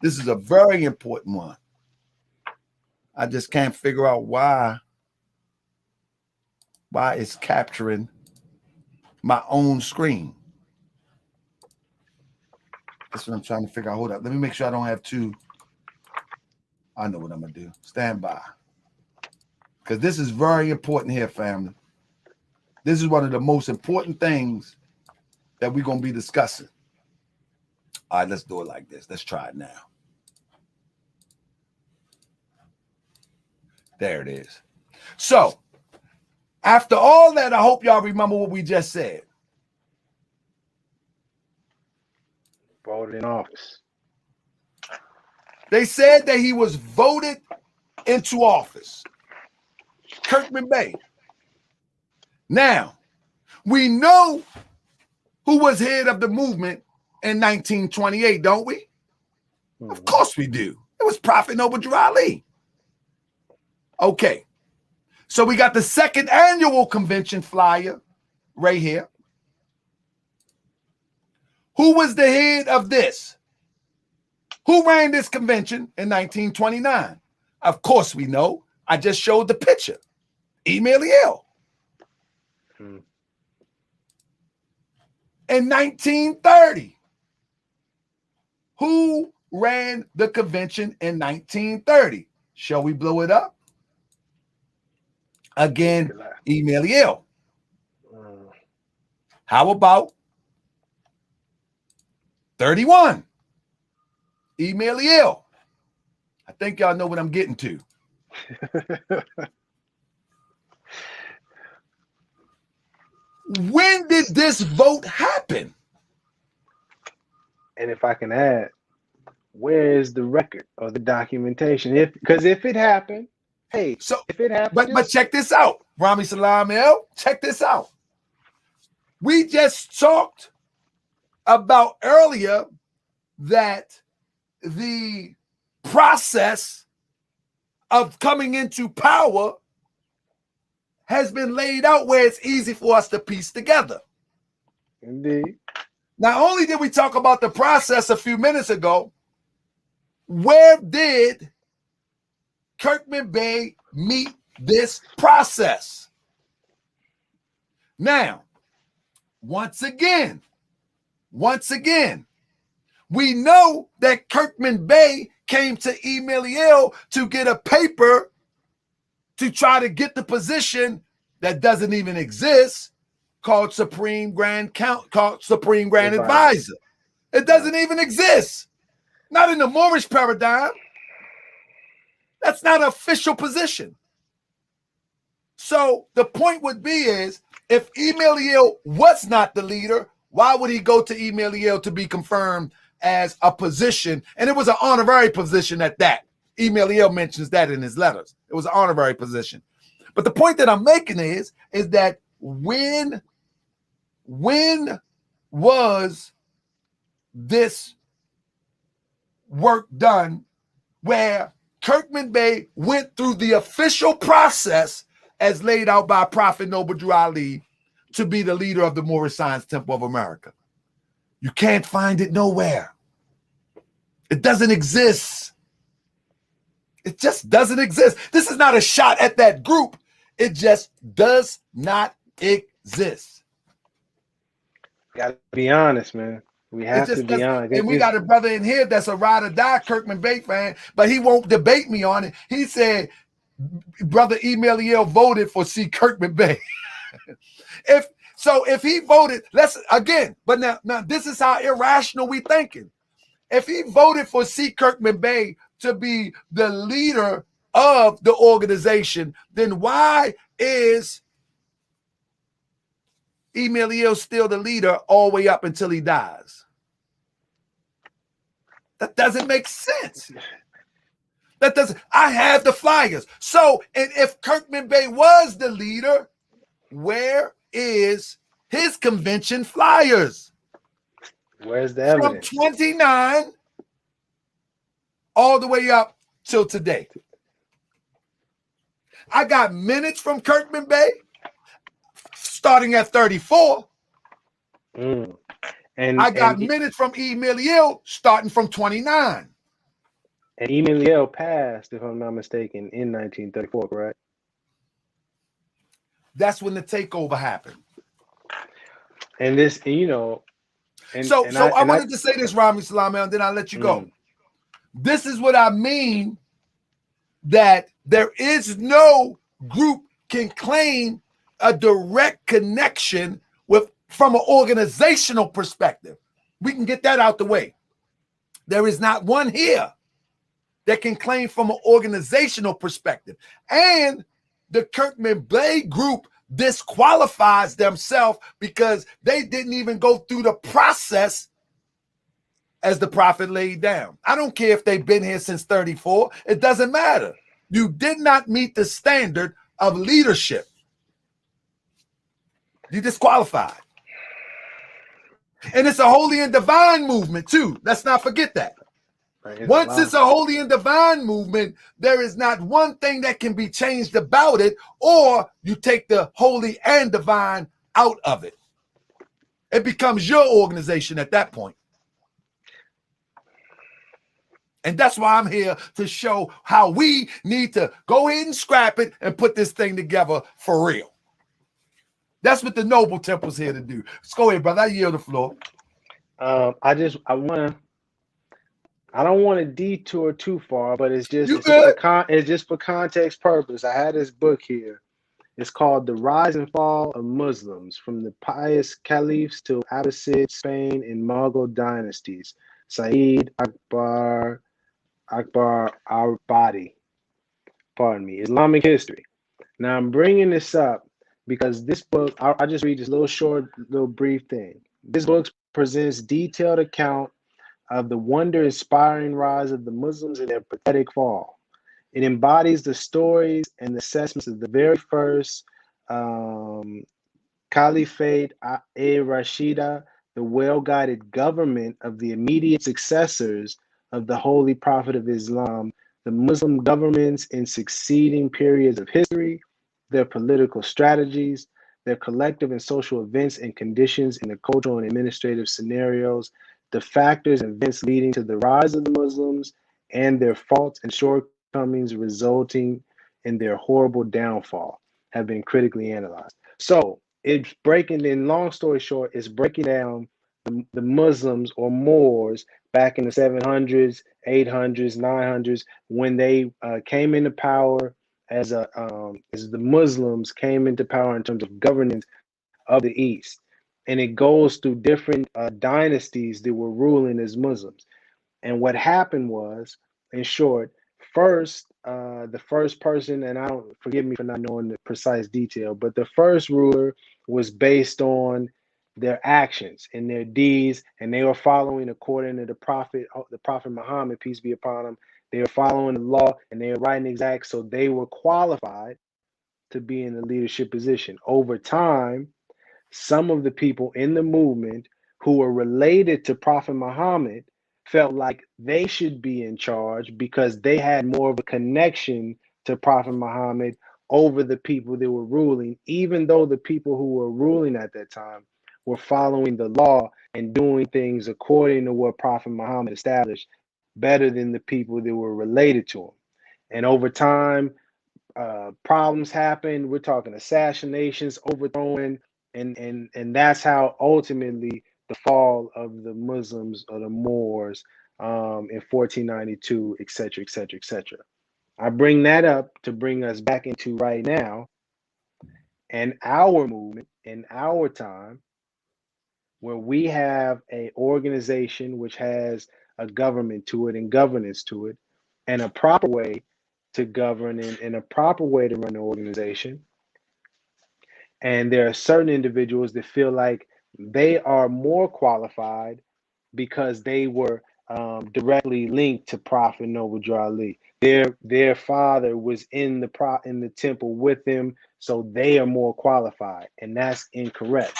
This is a very important one. I just can't figure out why it's capturing my own screen. That's what I'm trying to figure out. Hold up. Let me make sure I don't have two. I know what I'm going to do. Stand by. Because this is very important here, family. This is one of the most important things that we're going to be discussing. All right, let's do it like this. Let's try it now. There it is. So, after all that, I hope y'all remember what we just said. Voted in office. They said that he was voted into office. Kirkman Bey. Now, we know who was head of the movement in 1928, don't we? Mm-hmm. Of course we do. It was Prophet Noble Drew Ali. Okay. So we got the second annual convention flyer right here. Who was the head of this? Who ran this convention in 1929? Of course we know. I just showed the picture. Emil. In 1930, who ran the convention in 1930? Shall we blow it up? Again, Emil. How about 31? Emil. I think y'all know what I'm getting to. When did this vote happen? And if I can add, where is the record or the documentation? Because if it happened, hey, so if it happened, but check this out, Rami Salaam, check this out. We just talked about earlier that the process of coming into power has been laid out where it's easy for us to piece together. Indeed. Not only did we talk about the process a few minutes ago, where did Kirkman Bey meet this process? Now, once again, we know that Kirkman Bey came to Emil to get a paper to try to get the position that doesn't even exist called Supreme Grand Advisor. It doesn't even exist. Not in the Moorish paradigm. That's not an official position. So the point would be is, if Emil was not the leader, why would he go to Emil to be confirmed as a position, and it was an honorary position at that. Emilio mentions that in his letters. It was an honorary position. But the point that I'm making is that when was this work done where Kirkman Bey went through the official process as laid out by Prophet Noble Drew Ali to be the leader of the Moorish Science Temple of America? You can't find it nowhere. It doesn't exist. It just doesn't exist. This is not a shot at that group. It just does not exist. Gotta be honest, man. We have to be honest. And we got a brother in here that's a ride or die Kirkman Bey fan, but he won't debate me on it. He said, Brother Emilio voted for C. Kirkman Bey. If he voted, but now this is how irrational we thinking. If he voted for C. Kirkman Bey to be the leader of the organization, then why is Emilio still the leader all the way up until he dies? That doesn't make sense. I have the flyers. So, and if Kirkman Bey was the leader, where is his convention flyers? Where's the evidence? From 29 all the way up till today. I got minutes from Kirkman Bey starting at 34. And I got minutes from Emilio starting from 29. And Emilio passed, if I'm not mistaken, in 1934, correct? That's when the takeover happened. And this, you know, I wanted to say this, Rami Salaam, and then I'll let you go. This is what I mean, that there is no group can claim a direct connection from an organizational perspective. We can get that out the way. There is not one here that can claim from an organizational perspective. And the Kirkman Bey group disqualifies themselves because they didn't even go through the process as the Prophet laid down. I don't care if they've been here since 34. It doesn't matter. You did not meet the standard of leadership. You disqualified. And it's a holy and divine movement too. Let's not forget that. Once it's a holy and divine movement, there is not one thing that can be changed about it, or you take the holy and divine out of it. It becomes your organization at that point. And that's why I'm here to show how we need to go ahead and scrap it and put this thing together for real. That's what the Noble Temple's here to do. Let's go ahead, brother. I yield the floor. I don't want to detour too far, but it's just for context purpose. I had this book here. It's called The Rise and Fall of Muslims, from the pious caliphs to Abbasid, Spain, and Mughal dynasties. Saeed Akbar al-Badi. Pardon me. Islamic history. Now I'm bringing this up because this book, I'll just read this little brief thing. This book presents detailed account of the wonder-inspiring rise of the Muslims and their pathetic fall. It embodies the stories and the assessments of the very first Caliphate Rashida, the well-guided government of the immediate successors of the Holy Prophet of Islam, the Muslim governments in succeeding periods of history, their political strategies, their collective and social events and conditions in the cultural and administrative scenarios, the factors and events leading to the rise of the Muslims, and their faults and shortcomings resulting in their horrible downfall have been critically analyzed. So it's breaking, in long story short, it's breaking down the Muslims or Moors back in the 700s, 800s, 900s, when they came into power as the Muslims came into power in terms of governance of the East. And it goes through different dynasties that were ruling as Muslims. And what happened was, in short, the first person, and I don't, forgive me for not knowing the precise detail, but the first ruler was based on their actions and their deeds, and they were following according to the Prophet Muhammad, peace be upon him. They were following the law and they were writing exact, so they were qualified to be in the leadership position. Over time, some of the people in the movement who were related to Prophet Muhammad felt like they should be in charge because they had more of a connection to Prophet Muhammad over the people that were ruling, even though the people who were ruling at that time were following the law and doing things according to what Prophet Muhammad established better than the people that were related to him. And over time, problems happened. We're talking assassinations, overthrowing, and that's how ultimately the fall of the Muslims or the Moors in 1492, etc., etc., etc. I bring that up to bring us back into right now and our movement in our time, where we have a organization which has a government to it and governance to it, and a proper way to govern and a proper way to run the organization. And there are certain individuals that feel like they are more qualified because they were directly linked to Prophet Noble Drew Ali. Their father was in the temple with him, so they are more qualified, and that's incorrect.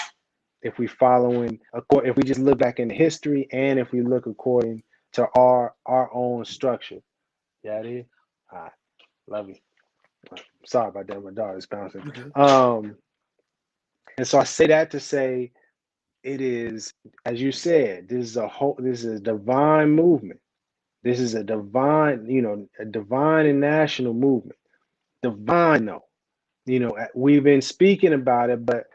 If if we just look back in history, and if we look according to our own structure. Yeah, it is. All right, love you. Sorry about that. My daughter's bouncing. And so I say that to say it is, as you said, this is a divine movement. This is a divine, a divine and national movement. Divine, though. We've been speaking about it, but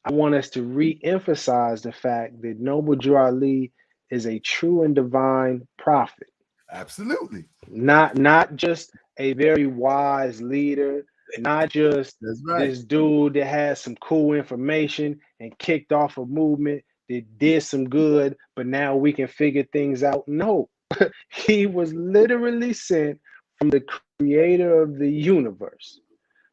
I want us to re-emphasize the fact that Noble Drew Ali is a true and divine prophet. Absolutely. Not just a very wise leader, not just this dude that has some cool information and kicked off a movement that did some good, but now we can figure things out. No, he was literally sent from the creator of the universe.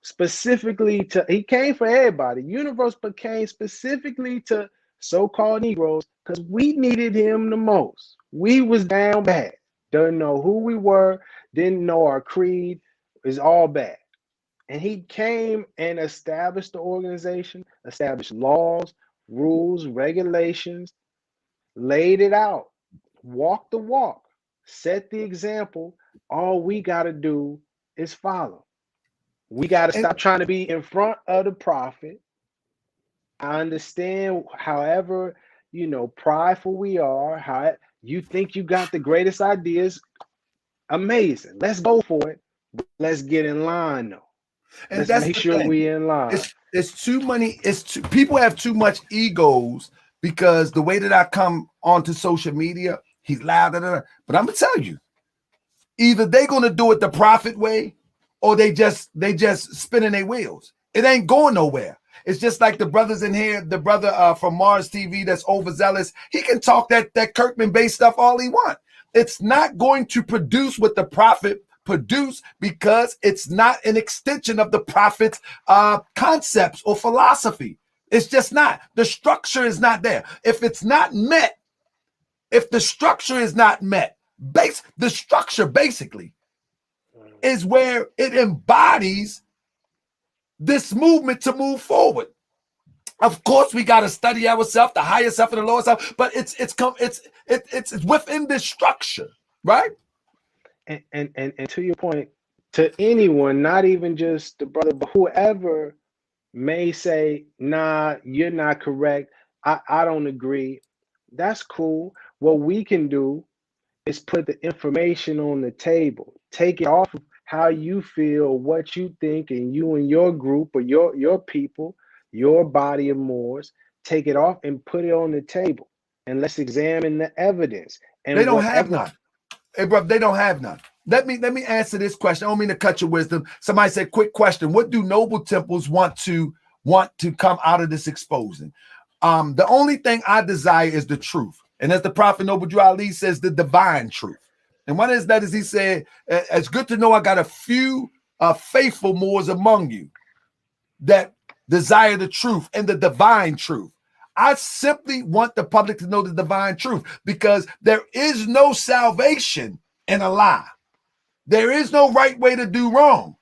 Specifically he came for everybody. Universe, but came specifically to so-called Negroes because we needed him the most. We was down bad. Didn't know who we were, didn't know our creed, is all bad. And he came and established the organization, established laws, rules, regulations, laid it out, walked the walk, set the example. All we got to do is follow. We got to stop trying to be in front of the prophet. I understand, however, prideful we are, how you think you got the greatest ideas. Amazing. Let's go for it. Let's get in line, though. And let's that's make sure we in line. It's too many. People have too much egos because the way that I come onto social media, he's loud. But I'm gonna tell you, either they're gonna do it the prophet way, or they just spinning their wheels. It ain't going nowhere. It's just like the brothers in here, the brother from Mars TV that's overzealous. He can talk that Kirkman-based stuff all he wants. It's not going to produce what the prophet produced because it's not an extension of the prophet's concepts or philosophy. It's just not. The structure is not there. If it's not met, if the structure is not met, the structure basically is where it embodies this movement to move forward. Of course, we got to study ourselves, the higher self and the lower self, but it's within this structure, right? And to your point, to anyone, not even just the brother, but whoever may say, nah, you're not correct, I don't agree, that's cool. What we can do is put the information on the table, take it off of how you feel, what you think, and you and your group or your people, your body of Moors, take it off and put it on the table, and let's examine the evidence. And they don't have none. Hey, bro, they don't have none. Let me answer this question. I don't mean to cut your wisdom. Somebody said, quick question. What do noble temples want to come out of this exposing? The only thing I desire is the truth. And as the Prophet Noble Drew Ali says, the divine truth. And what is that? Is he said, it's good to know I got a few faithful Moors among you that desire the truth and the divine truth. I simply want the public to know the divine truth, because there is no salvation in a lie. There is no right way to do wrong.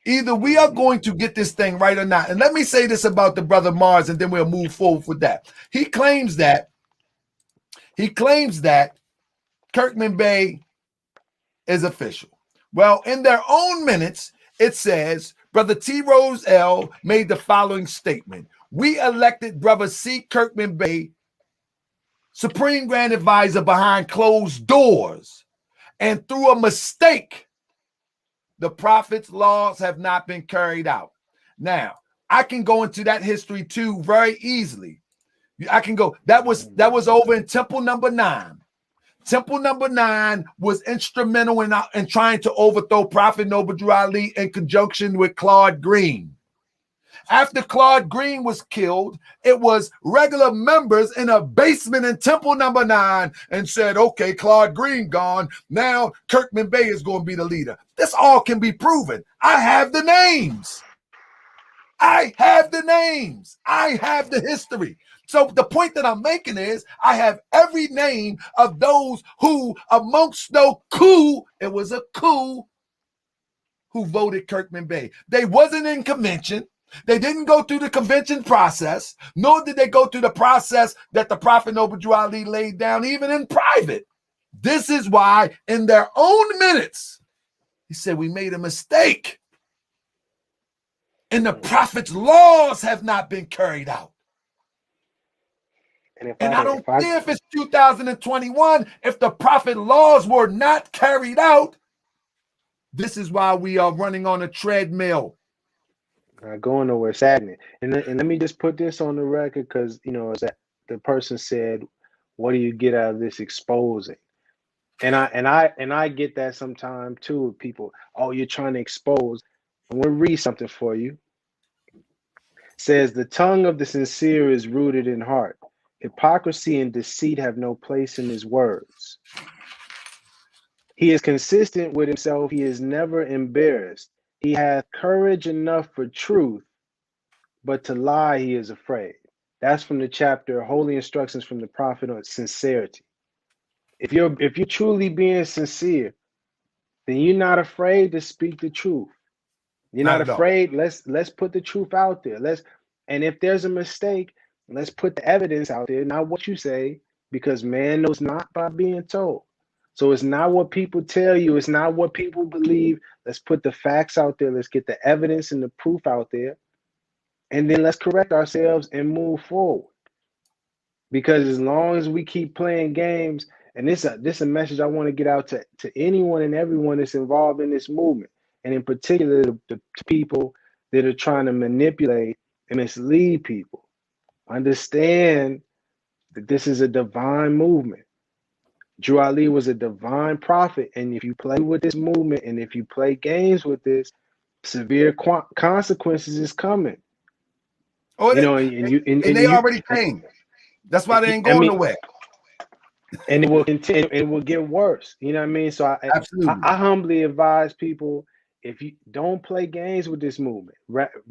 Either we are going to get this thing right or not. And let me say this about the brother Mars, and then we'll move forward with that. He claims that Kirkman Bey is official. Well, in their own minutes, it says, Brother T. Rose L. made the following statement. We elected Brother C. Kirkman Bey Supreme Grand Advisor behind closed doors, and through a mistake, the prophet's laws have not been carried out. Now, I can go into that history too very easily. I can go. That was over in Temple number 9. Temple number 9 was instrumental in trying to overthrow Prophet Noble Drew Ali in conjunction with Claude Green. After Claude Green was killed, it was regular members in a basement in Temple number 9 and said, okay, Claude Green gone. Now Kirkman Bey is going to be the leader. This all can be proven. I have the names. I have the names. I have the history. So the point that I'm making is I have every name of those who amongst no coup, it was a coup, who voted Kirkman Bey. They wasn't in convention. They didn't go through the convention process, nor did they go through the process that the Prophet Noble Drew Ali laid down, even in private. This is why in their own minutes, he said, we made a mistake. And the prophet's laws have not been carried out. And I don't care if it's 2021, if the prophet laws were not carried out, this is why we are running on a treadmill. Not going nowhere, saddening. And let me just put this on the record, because the person said, what do you get out of this exposing? And I get that sometimes too with people. Oh, you're trying to expose. I'm gonna read something for you. It says, the tongue of the sincere is rooted in heart. Hypocrisy and deceit have no place in his words. He is consistent with himself. He is never embarrassed. He hath courage enough for truth, but to lie he is afraid. That's from the chapter, Holy Instructions from the Prophet on Sincerity. If you're truly being sincere, then you're not afraid to speak the truth. You're not afraid. Let's put the truth out there. And if there's a mistake, let's put the evidence out there, not what you say, because man knows not by being told. So it's not what people tell you. It's not what people believe. Let's put the facts out there. Let's get the evidence and the proof out there. And then let's correct ourselves and move forward. Because as long as we keep playing games, and this is a message I want to get out to anyone and everyone that's involved in this movement, and in particular the people that are trying to manipulate and mislead people. Understand that this is a divine movement. Drew Ali was a divine prophet, and if you play with this movement and if you play games with this, severe consequences is coming. Oh, and they already came. That's why they ain't going nowhere. And it will continue. It will get worse. You know what I mean? So I humbly advise people, if you don't play games with this movement,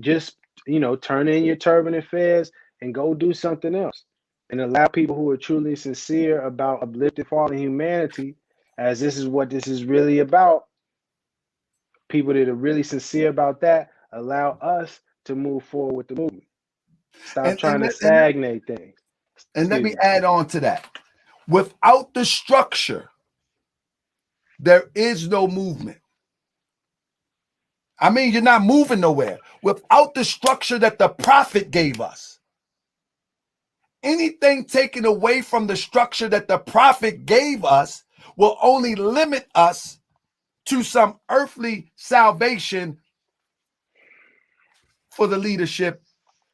just turn in your turban and fez and go do something else, and allow people who are truly sincere about uplifting fallen humanity, as this is what this is really about. People that are really sincere about that, allow us to move forward with the movement. Stop trying to stagnate things. And let me add on to that. Without the structure, there is no movement. I mean, you're not moving nowhere. Without the structure that the prophet gave us, anything taken away from the structure that the prophet gave us will only limit us to some earthly salvation for the leadership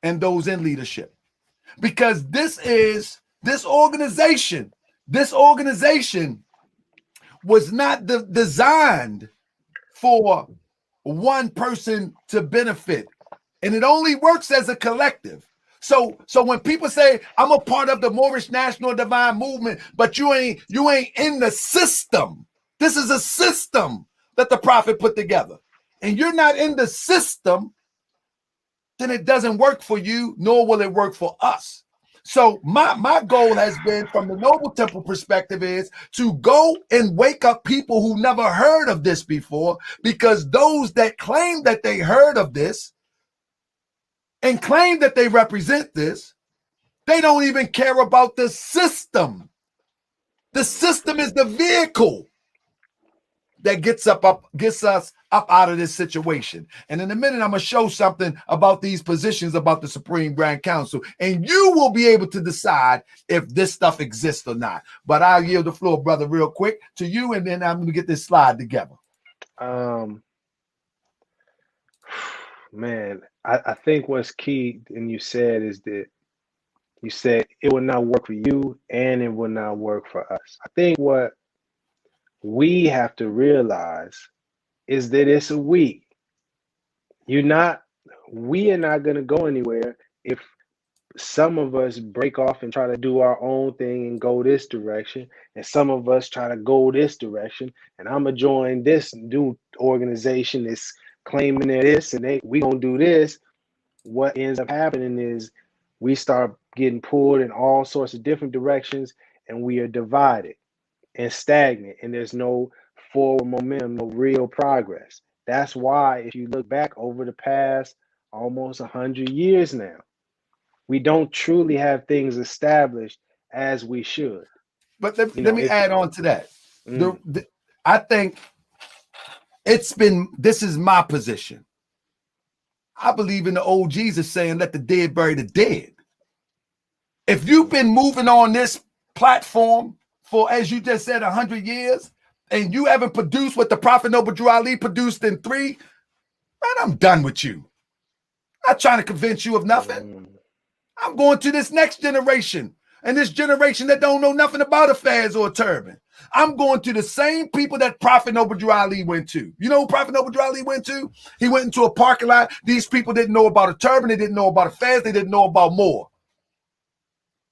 and those in leadership. Because this organization was not designed for one person to benefit, and it only works as a collective. So when people say I'm a part of the Moorish National Divine Movement, but you ain't in the system. This is a system that the prophet put together, and you're not in the system, then it doesn't work for you, nor will it work for us. So my goal has been, from the Noble Temple perspective, is to go and wake up people who never heard of this before, because those that claim that they heard of this and claim that they represent this, they don't even care about the system. The system is the vehicle that gets us up out of this situation. And in a minute, I'm going to show something about these positions about the Supreme Grand Council, and you will be able to decide if this stuff exists or not. But I'll yield the floor, brother, real quick to you, and then I'm going to get this slide together. Man, I think what's key, and you said, is that you said it will not work for you and it will not work for us. I think what we have to realize is that it's a we. We are not going to go anywhere if some of us break off and try to do our own thing and go this direction, and some of us try to go this direction, and I'm going to join this new organization that's claiming that this, and we going to do this. What ends up happening is we start getting pulled in all sorts of different directions, and we are divided and stagnant, and there's no forward momentum, no real progress. That's why, if you look back over the past almost 100 years now, we don't truly have things established as we should. But let me add on to that. I think this is my position. I believe in the old Jesus saying, let the dead bury the dead. If you've been moving on this platform for, as you just said, 100 years, and you haven't produced what the Prophet Noble Drew Ali produced in 3, man, I'm done with you. I'm not trying to convince you of nothing. I'm going to this next generation, and this generation that don't know nothing about affairs or a turban. I'm going to the same people that Prophet Noble Drew Ali went to. You know who Prophet Noble Drew Ali went to? He went into a parking lot. These people didn't know about a turban. They didn't know about affairs. They didn't know about MOOR.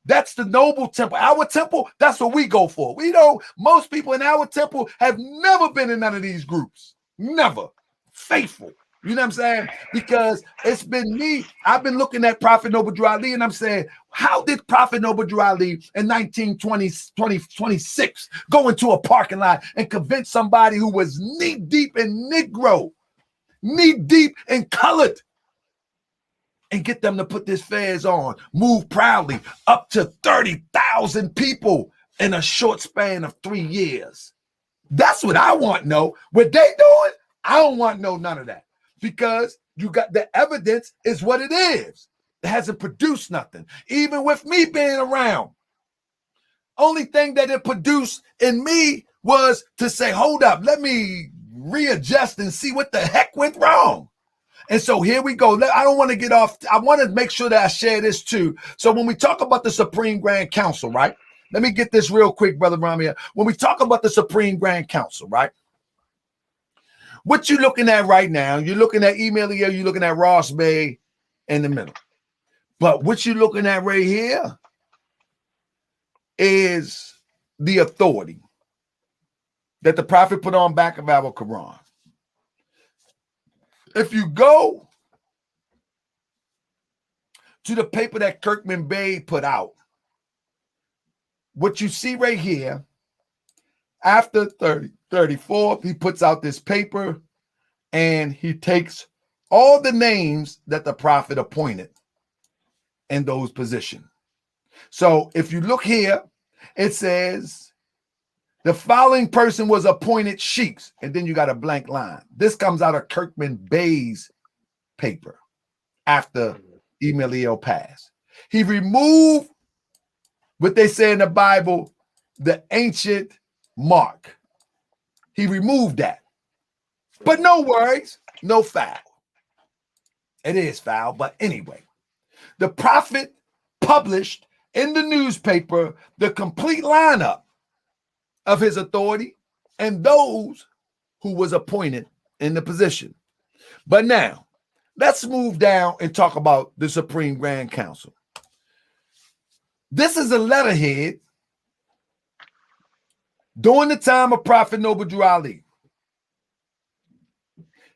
That's the Noble Temple. Our temple, that's what we go for. We know most people in our temple have never been in none of these groups. Never. Faithful. You know what I'm saying? Because it's been me. I've been looking at Prophet Noble Drew Ali, and I'm saying, how did Prophet Noble Drew Ali in 1926 go into a parking lot and convince somebody who was knee-deep in Negro, knee-deep in colored, and get them to put this fez on, move proudly, up to 30,000 people in a short span of 3 years? That's what I want to know. What they doing, I don't want to know none of that, because you got the evidence is what it is. It hasn't produced nothing. Even with me being around, only thing that it produced in me was to say, hold up, let me readjust and see what the heck went wrong. And so here we go. I don't want to get off. I want to make sure that I share this too. So when we talk about the Supreme Grand Council, right? Let me get this real quick, Brother Rami. When we talk about the Supreme Grand Council, right? What you looking at right now, you're looking at Emilio, you're looking at Ross Bey in the middle. But what you're looking at right here is the authority that the Prophet put on back of our Quran. If you go to the paper that Kirkman Bey put out, what you see right here, after 34, he puts out this paper and he takes all the names that the Prophet appointed in those positions. So if you look here, it says the following person was appointed sheiks, and then you got a blank line. This comes out of Kirkman Bey's paper after Emilio passed. He removed what they say in the Bible, the ancient mark. He removed that. But no worries, no foul. It is foul, but anyway. The Prophet published in the newspaper the complete lineup of his authority and those who was appointed in the position. But now, let's move down and talk about the Supreme Grand Council. This is a letterhead during the time of Prophet Noble Drew Ali.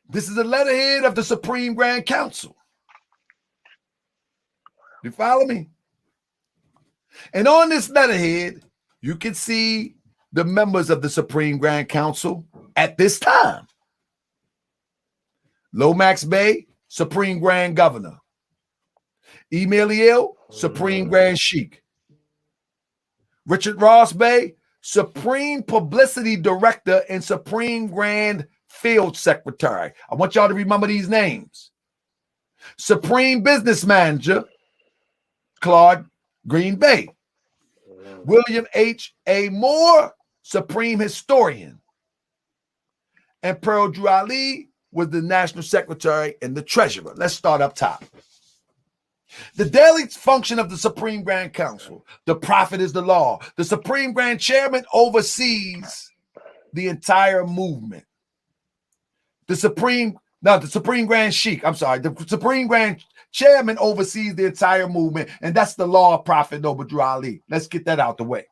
This is a letterhead of the Supreme Grand Council. You follow me? And on this letterhead, you can see the members of the Supreme Grand Council at this time. Lomax Bey, Supreme Grand Governor. Emilio, Supreme Grand Sheik. Richard Ross Bey, Supreme Publicity Director and Supreme Grand Field Secretary. I want y'all to remember these names. Supreme Business Manager, Claude Green Bay. William H.A. Moore, Supreme Historian. And Pearl Drew Ali was the National Secretary and the Treasurer. Let's start up top. The daily function of the Supreme Grand Council. The prophet is the law. The Supreme Grand Chairman oversees the entire movement. The Supreme Grand Sheik, the Supreme Grand Chairman oversees the entire movement, and that's the law of Prophet Noble Drew Ali. Let's get that out the way.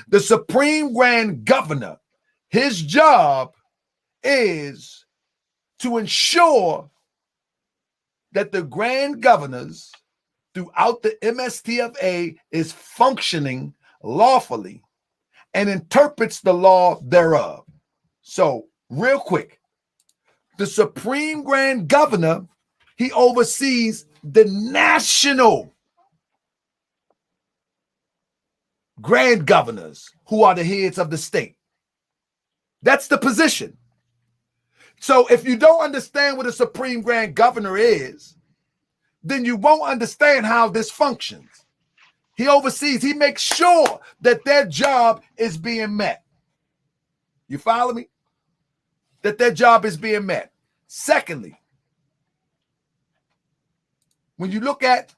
The Supreme Grand Governor, his job is to ensure that the Grand Governors throughout the MSTFA is functioning lawfully and interprets the law thereof. So, real quick, the Supreme Grand Governor, he oversees the national Grand Governors who are the heads of the state. That's the position. So if you don't understand what a Supreme Grand Governor is, then you won't understand how this functions. He oversees, he makes sure that their job is being met. You follow me? That their job is being met. Secondly, when you look at,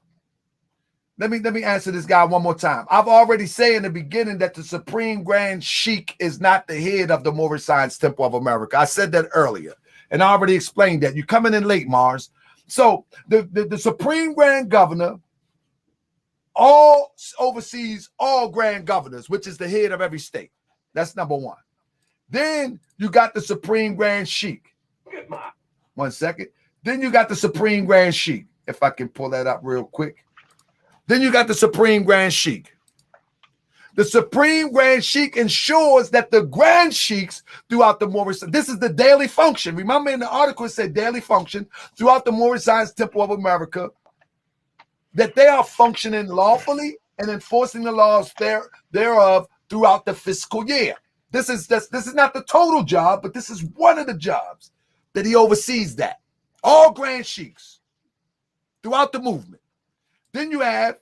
let me answer this guy one more time. I've already said in the beginning that the Supreme Grand Sheik is not the head of the Moorish Science Temple of America. I said that earlier, and I already explained that. You're coming in late, Mars. So the Supreme Grand Governor oversees all Grand Governors, which is the head of every state. That's number one. Then you got the Supreme Grand Sheik. 1 second. Then you got the Supreme Grand Sheik. If I can pull that up real quick. Then you got the Supreme Grand Sheik. The Supreme Grand Sheik ensures that the Grand Sheiks throughout the Moorish, this is the daily function. Remember in the article it said daily function throughout the Moorish Science Temple of America, that they are functioning lawfully and enforcing the laws thereof throughout the fiscal year. This is not the total job, but this is one of the jobs that he oversees that. All Grand Sheiks throughout the movement. Then you have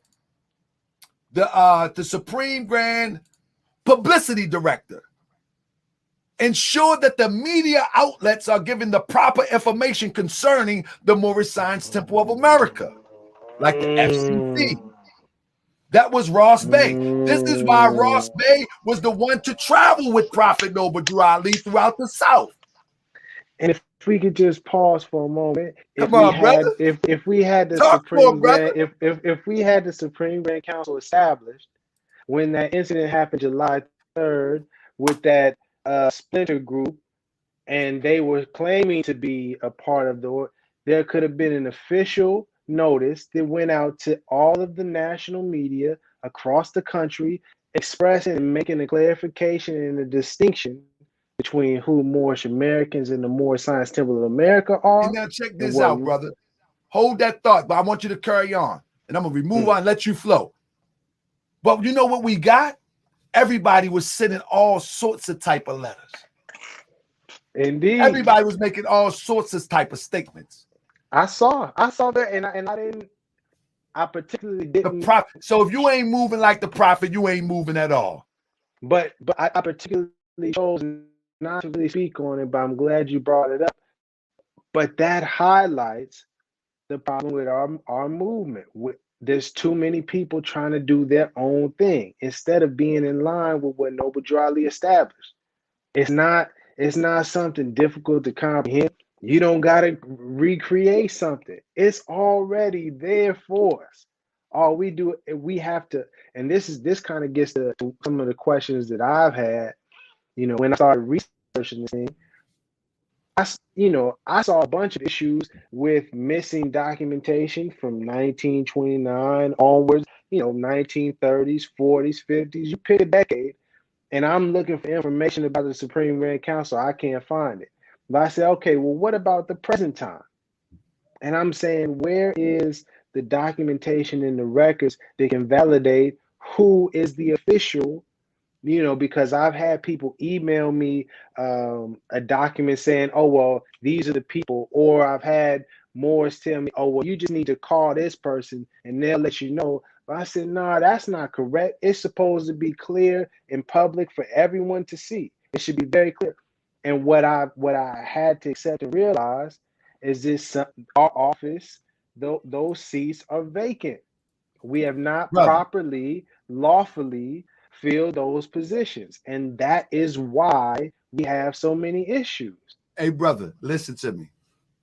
the Supreme Grand Publicity Director. Ensure that the media outlets are given the proper information concerning the Moorish Science Temple of America, like the FCC. That was Ross Bey. This is why Ross Bey was the one to travel with Prophet Noble Drew Ali throughout the South. And if we could just pause for a moment, if we had the Supreme Grand Council established when that incident happened July 3rd with that splinter group, and they were claiming to be a part of there could have been an official notice that went out to all of the national media across the country, expressing and making a clarification and a distinction between who Moorish Americans and the Moorish Science Temple of America are. And now check this out, brother. Hold that thought, but I want you to carry on. And I'm going to remove on and let you flow. But you know what we got? Everybody was sending all sorts of type of letters. Indeed. Everybody was making all sorts of type of statements. I saw that, and I particularly didn't. The prophet. So if you ain't moving like the prophet, you ain't moving at all. But I particularly chose not to really speak on it, but I'm glad you brought it up. But that highlights the problem with our movement. There's too many people trying to do their own thing instead of being in line with what Noble Drew Ali established. It's not something difficult to comprehend. You don't got to recreate something. It's already there for us. All we do, we have to, and this kind of gets to some of the questions that I've had. You know, when I started researching this thing, I saw a bunch of issues with missing documentation from 1929 onwards. 1930s, 40s, 50s, you pick a decade, and I'm looking for information about the Supreme Grand Council. I can't find it. But I said, okay, well, what about the present time? And I'm saying, where is the documentation in the records that can validate who is the official? Because I've had people email me a document saying, oh, well, these are the people. Or I've had Moors tell me, oh, well, you just need to call this person and they'll let you know. But I said, no, that's not correct. It's supposed to be clear in public for everyone to see. It should be very clear. And what I had to accept and realize is this: our office, those seats are vacant. We have not brother. properly, lawfully filled those positions. And that is why we have so many issues. Hey, brother, listen to me.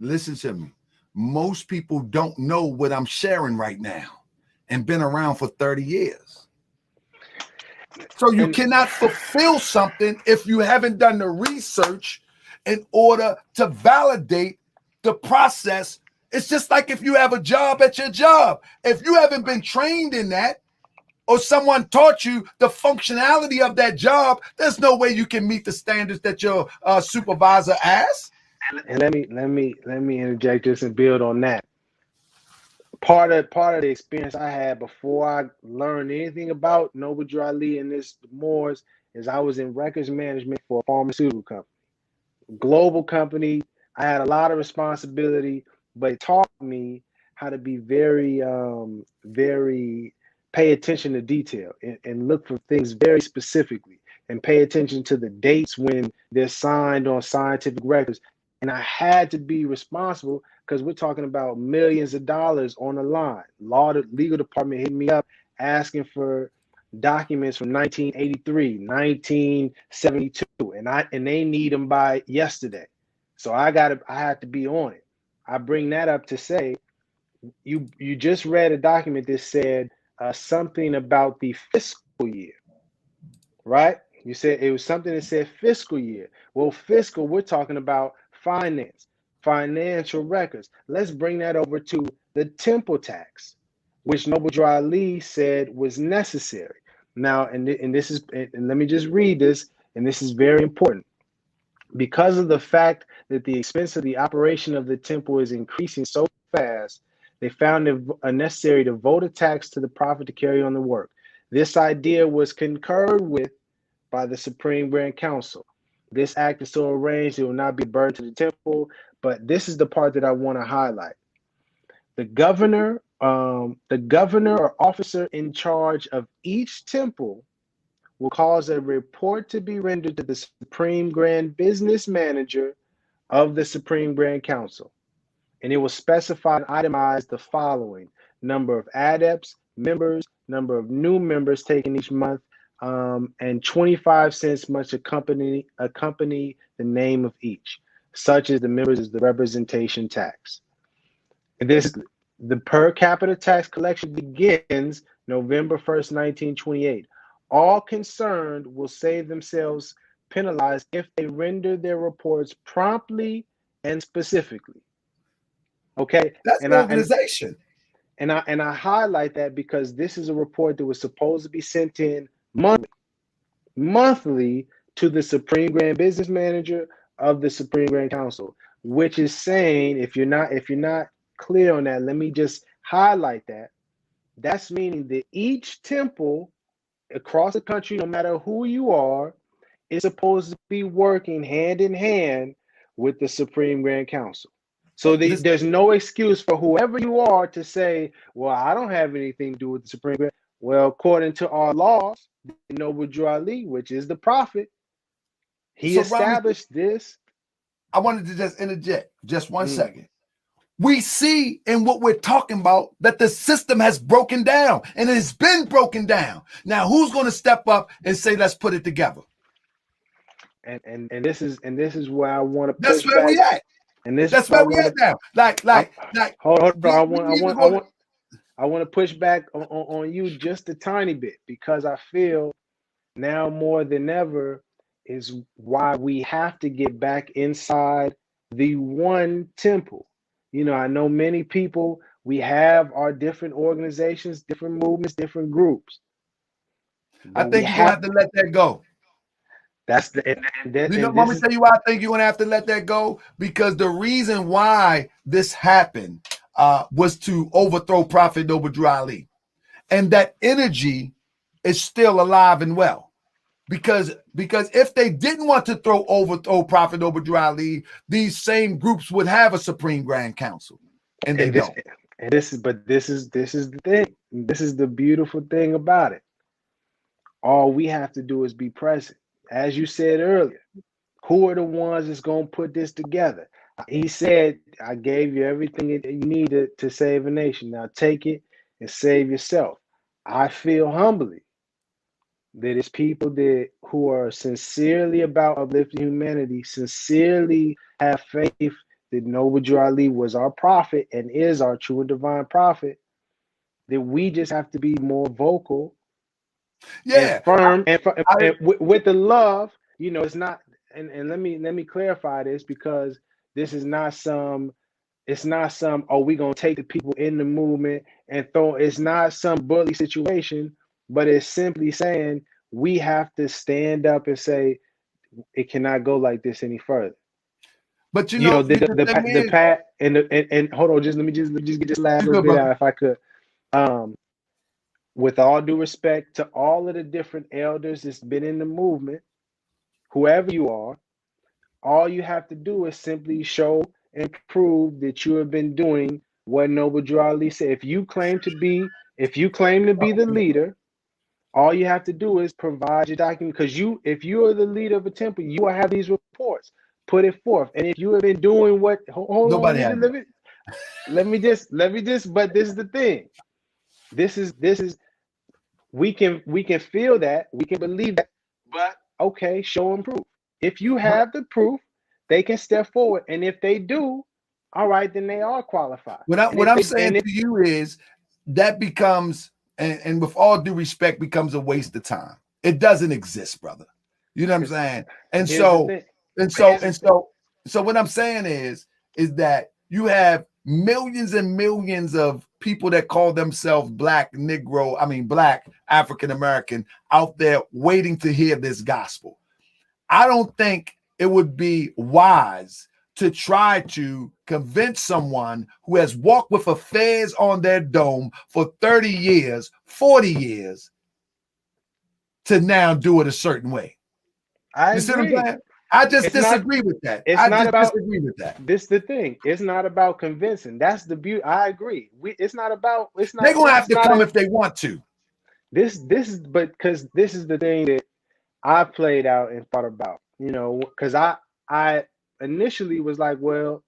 Listen to me. Most people don't know what I'm sharing right now and been around for 30 years. So you cannot fulfill something if you haven't done the research in order to validate the process. It's just like if you have a job at your job. If you haven't been trained in that, or someone taught you the functionality of that job, there's no way you can meet the standards that your supervisor asks. And let me interject this and build on that. Part of the experience I had before I learned anything about Noble Dry Lee and this Moors is I was in records management for a pharmaceutical company, global company. I had a lot of responsibility, but it taught me how to be very, very pay attention to detail and look for things very specifically and pay attention to the dates when they're signed on scientific records. And I had to be responsible because we're talking about millions of dollars on the line. Legal department hit me up asking for documents from 1983, 1972, and they need them by yesterday. So I had to be on it. I bring that up to say, you just read a document that said something about the fiscal year, right? You said it was something that said fiscal year. Well, fiscal, we're talking about finance, financial records. Let's bring that over to the temple tax, which Noble Dry Lee said was necessary. Now, and this is, and let me just read this, and this is very important. Because of the fact that the expense of the operation of the temple is increasing so fast, they found it necessary to vote a tax to the prophet to carry on the work. This idea was concurred with by the Supreme Grand Council. This act is so arranged it will not be a burden to the temple, but this is the part that I want to highlight. The governor or officer in charge of each temple will cause a report to be rendered to the Supreme Grand Business Manager of the Supreme Grand Council. And it will specify and itemize the following: number of adepts, members, number of new members taken each month, and 25 cents must accompany the name of each, such as the members as the representation tax. And the per capita tax collection begins November 1st, 1928. All concerned will save themselves penalized if they render their reports promptly and specifically. Okay, That's an organization. And I highlight that because this is a report that was supposed to be sent in monthly to the Supreme Grand Business Manager of the Supreme Grand Council, which is saying, if you're not clear on that, let me just highlight that. That's meaning that each temple across the country, no matter who you are, is supposed to be working hand in hand with the Supreme Grand Council. So there's no excuse for whoever you are to say, well, I don't have anything to do with the Supreme Grand. Well, according to our laws, Noble Dry Lee, which is the prophet, he established this. I wanted to just interject just 1 second. We see in what we're talking about that the system has broken down, and it has been broken down. Now, who's going to step up and say, let's put it together? And this is where I want to push That's where back. we at. And this That's where we at now. Like. Hold on. I want to push back on you just a tiny bit, because I feel now more than ever is why we have to get back inside the one temple. I know many people, We have our different organizations, different movements, different groups. I But we think you're gonna have have to let that go. that's the and You know, let this me is tell you why I think you're gonna have to let that go, because the reason why this happened was to overthrow Prophet Noble Drew Ali, and that energy is still alive and well. Because if they didn't want to overthrow Prophet Noble Drew Ali, these same groups would have a Supreme Grand Council, and they and this don't. and this is but this is the thing. This is the beautiful thing about it. All we have to do is be present. As you said earlier, who are the ones that's going to put this together? He said, I gave you everything that you needed to save a nation. Now take it and save yourself. I feel humbly that it's people that who are sincerely about uplifting humanity, sincerely have faith that Noble Drew Ali was our prophet and is our true and divine prophet, that we just have to be more vocal and Yeah, firm I and with the love. It's not. And let me clarify this, because this is not some. It's not some. Oh, we gonna take the people in the movement and throw. It's not some bully situation, but it's simply saying we have to stand up and say it cannot go like this any further. but you know, the thing The is, pat and hold on, just let me just get this last you little good, bit brother. out if I could. Um, with all due respect to all of the different elders that's been in the movement, whoever you are, all you have to do is simply show and prove that you have been doing what Noble Drew Ali said. If you claim to be the leader, all you have to do is provide your document. Because if you are the leader of a temple, you will have these reports. Put it forth. And if you have been doing what, hold on, Nobody has it. let me just. But this is the thing. This is we can feel that, we can believe that, but okay, show and prove. If you What, have the proof, they can step forward, and if they do, all right, then they are qualified. And what if I'm they saying and if to you is that becomes, and with all due respect, becomes a waste of time. It doesn't exist, brother. You know what I'm because saying? And here's the so, thing. and But so, here's the and thing. so, so what I'm saying is that you have millions and millions of people that call themselves black Negro, I mean black African American out there waiting to hear this gospel. I don't think it would be wise to try to convince someone who has walked with affairs on their dome for 30 years, 40 years, to now do it a certain way. I You see what I'm agree. saying? I just It's not. disagree with that. It's I not just about disagree with that. this. The thing. It's not about convincing. That's the beauty. I agree. It's not about. It's They're not. gonna This have is to not come a. if they want to. This is. But because this is the thing that I played out and thought about. Because I initially was like, well,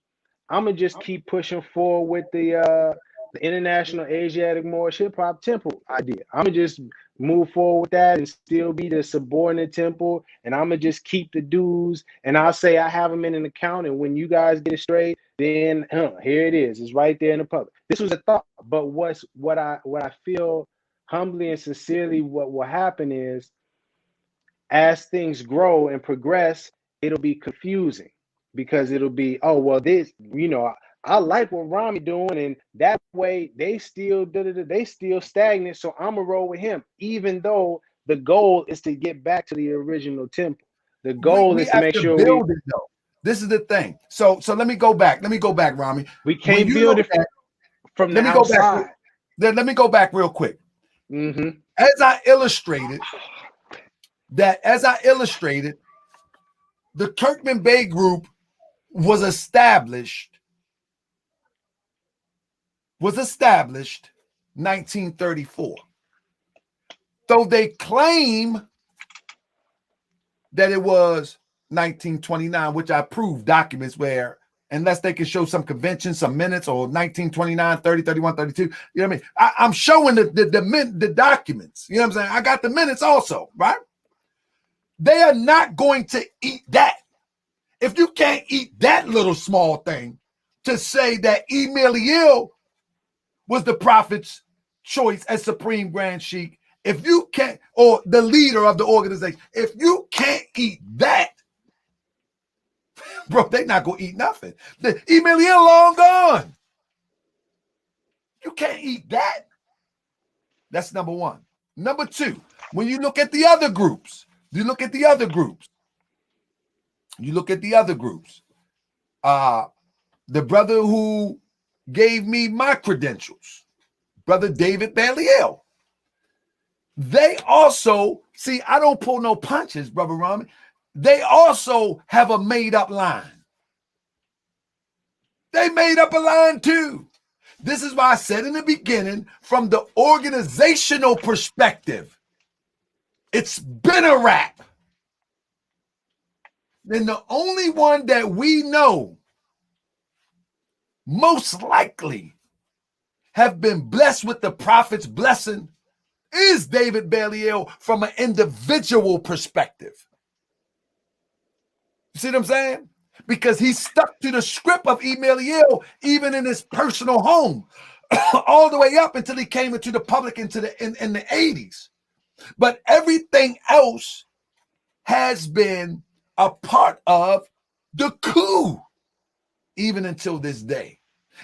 I'm gonna just keep pushing forward with the International Asiatic Moorish Hip Hop Temple idea. I'm gonna just move forward with that and still be the subordinate temple, and I'm gonna just keep the dues. And I'll say I have them in an account, and when you guys get it straight, then here it is. It's right there in the public. This was a thought, but what I feel humbly and sincerely, what will happen is as things grow and progress, it'll be confusing because it'll be, oh, well, I like what Rami doing, and that way they still they still stagnant, so I'm gonna roll with him, even though the goal is to get back to the original temple. The goal We is to have make to sure build it though. This is the thing. So let me go back. Let me go back, Rami. we When can't you build look it at, from the let me go back. outside. Let me go back real quick. Mm-hmm. As I illustrated, the Turkmen Bey Group was established 1934. Though they claim that it was 1929, which I proved documents where, unless they can show some convention, some minutes, or 1929, 30, 31, 32, you know what I mean? I'm showing the documents. You know what I'm saying? I got the minutes also, right? They are not going to eat that. If you can't eat that little small thing to say that Emil was the prophet's choice as Supreme Grand Sheikh, if you can't, or the leader of the organization, if you can't eat that, bro, they not gonna eat nothing. The Emil long gone. You can't eat that. That's number one. Number two, when you look at the other groups, you look at the other groups. The brother who gave me my credentials, Brother David Baliel. They also, see, I don't pull no punches, Brother Rami. They also have a made-up line. They made up a line too. This is why I said in the beginning, from the organizational perspective, it's been a wrap. Then the only one that we know most likely have been blessed with the prophet's blessing is David Baliel from an individual perspective. You see what I'm saying? Because he stuck to the script of Emeliel even in his personal home, all the way up until he came into the public in the 80s. But everything else has been a part of the coup, even until this day.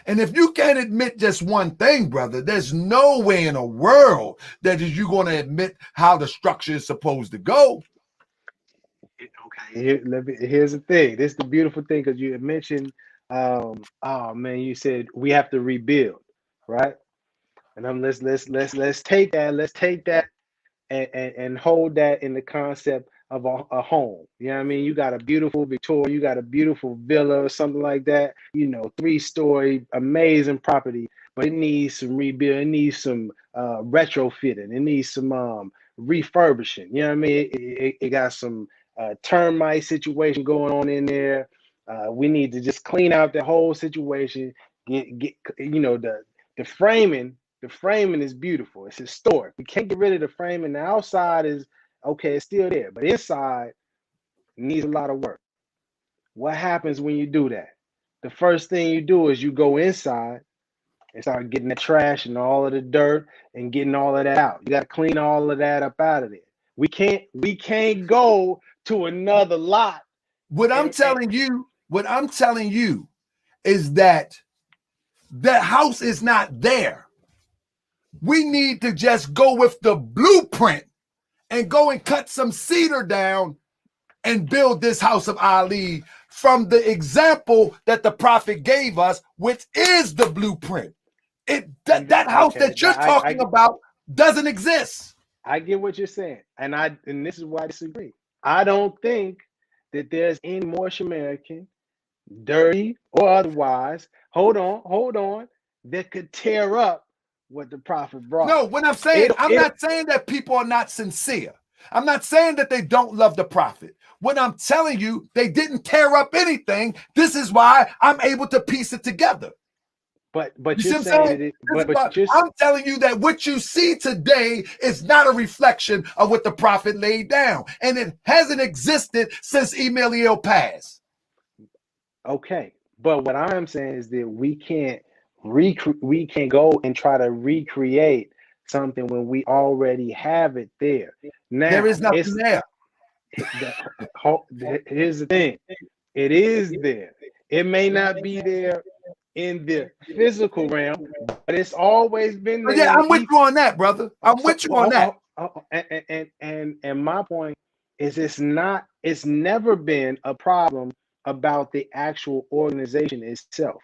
And if you can't admit just one thing, brother, there's no way in the world that you're going to admit how the structure is supposed to go. Okay, here's the thing. This is the beautiful thing, because you had mentioned, oh man, you said we have to rebuild, right? And let's take that and hold that in the concept of a home. You know what I mean? You got a beautiful Victoria, you got a beautiful villa or something like that, 3-story, amazing property, but it needs some rebuild, it needs some retrofitting, it needs some refurbishing. You know what I mean? It got some termite situation going on in there. We need to just clean out the whole situation. Get the framing. The framing is beautiful. It's historic. We can't get rid of the framing. The outside is okay. It's still there, but inside needs a lot of work. What happens when you do that? The first thing you do is you go inside and start getting the trash and all of the dirt and getting all of that out. You got to clean all of that up out of there. We can't go to another lot. What I'm telling you is that that house is not there. We need to just go with the blueprint and go and cut some cedar down and build this house of Ali from the example that the prophet gave us, which is the blueprint. That house that you're talking about doesn't exist. I get what you're saying, and this is why I disagree. I don't think that there's any Moorish American, dirty or otherwise, hold on, that could tear up what the prophet brought. No, when I'm saying, I'm not saying that people are not sincere. I'm not saying that they don't love the prophet. When I'm telling you they didn't tear up anything, this is why I'm able to piece it together. But you're saying I'm telling you that what you see today is not a reflection of what the prophet laid down, and it hasn't existed since Emeliel passed. Okay, but what I'm saying is that we can't go and try to recreate something when we already have it there. Now there is nothing there. Here's the thing: it is there. It may not be there in the physical realm, but it's always been there. Yeah, I'm with you on that, brother. I'm with you on that. And my point is, it's never been a problem about the actual organization itself.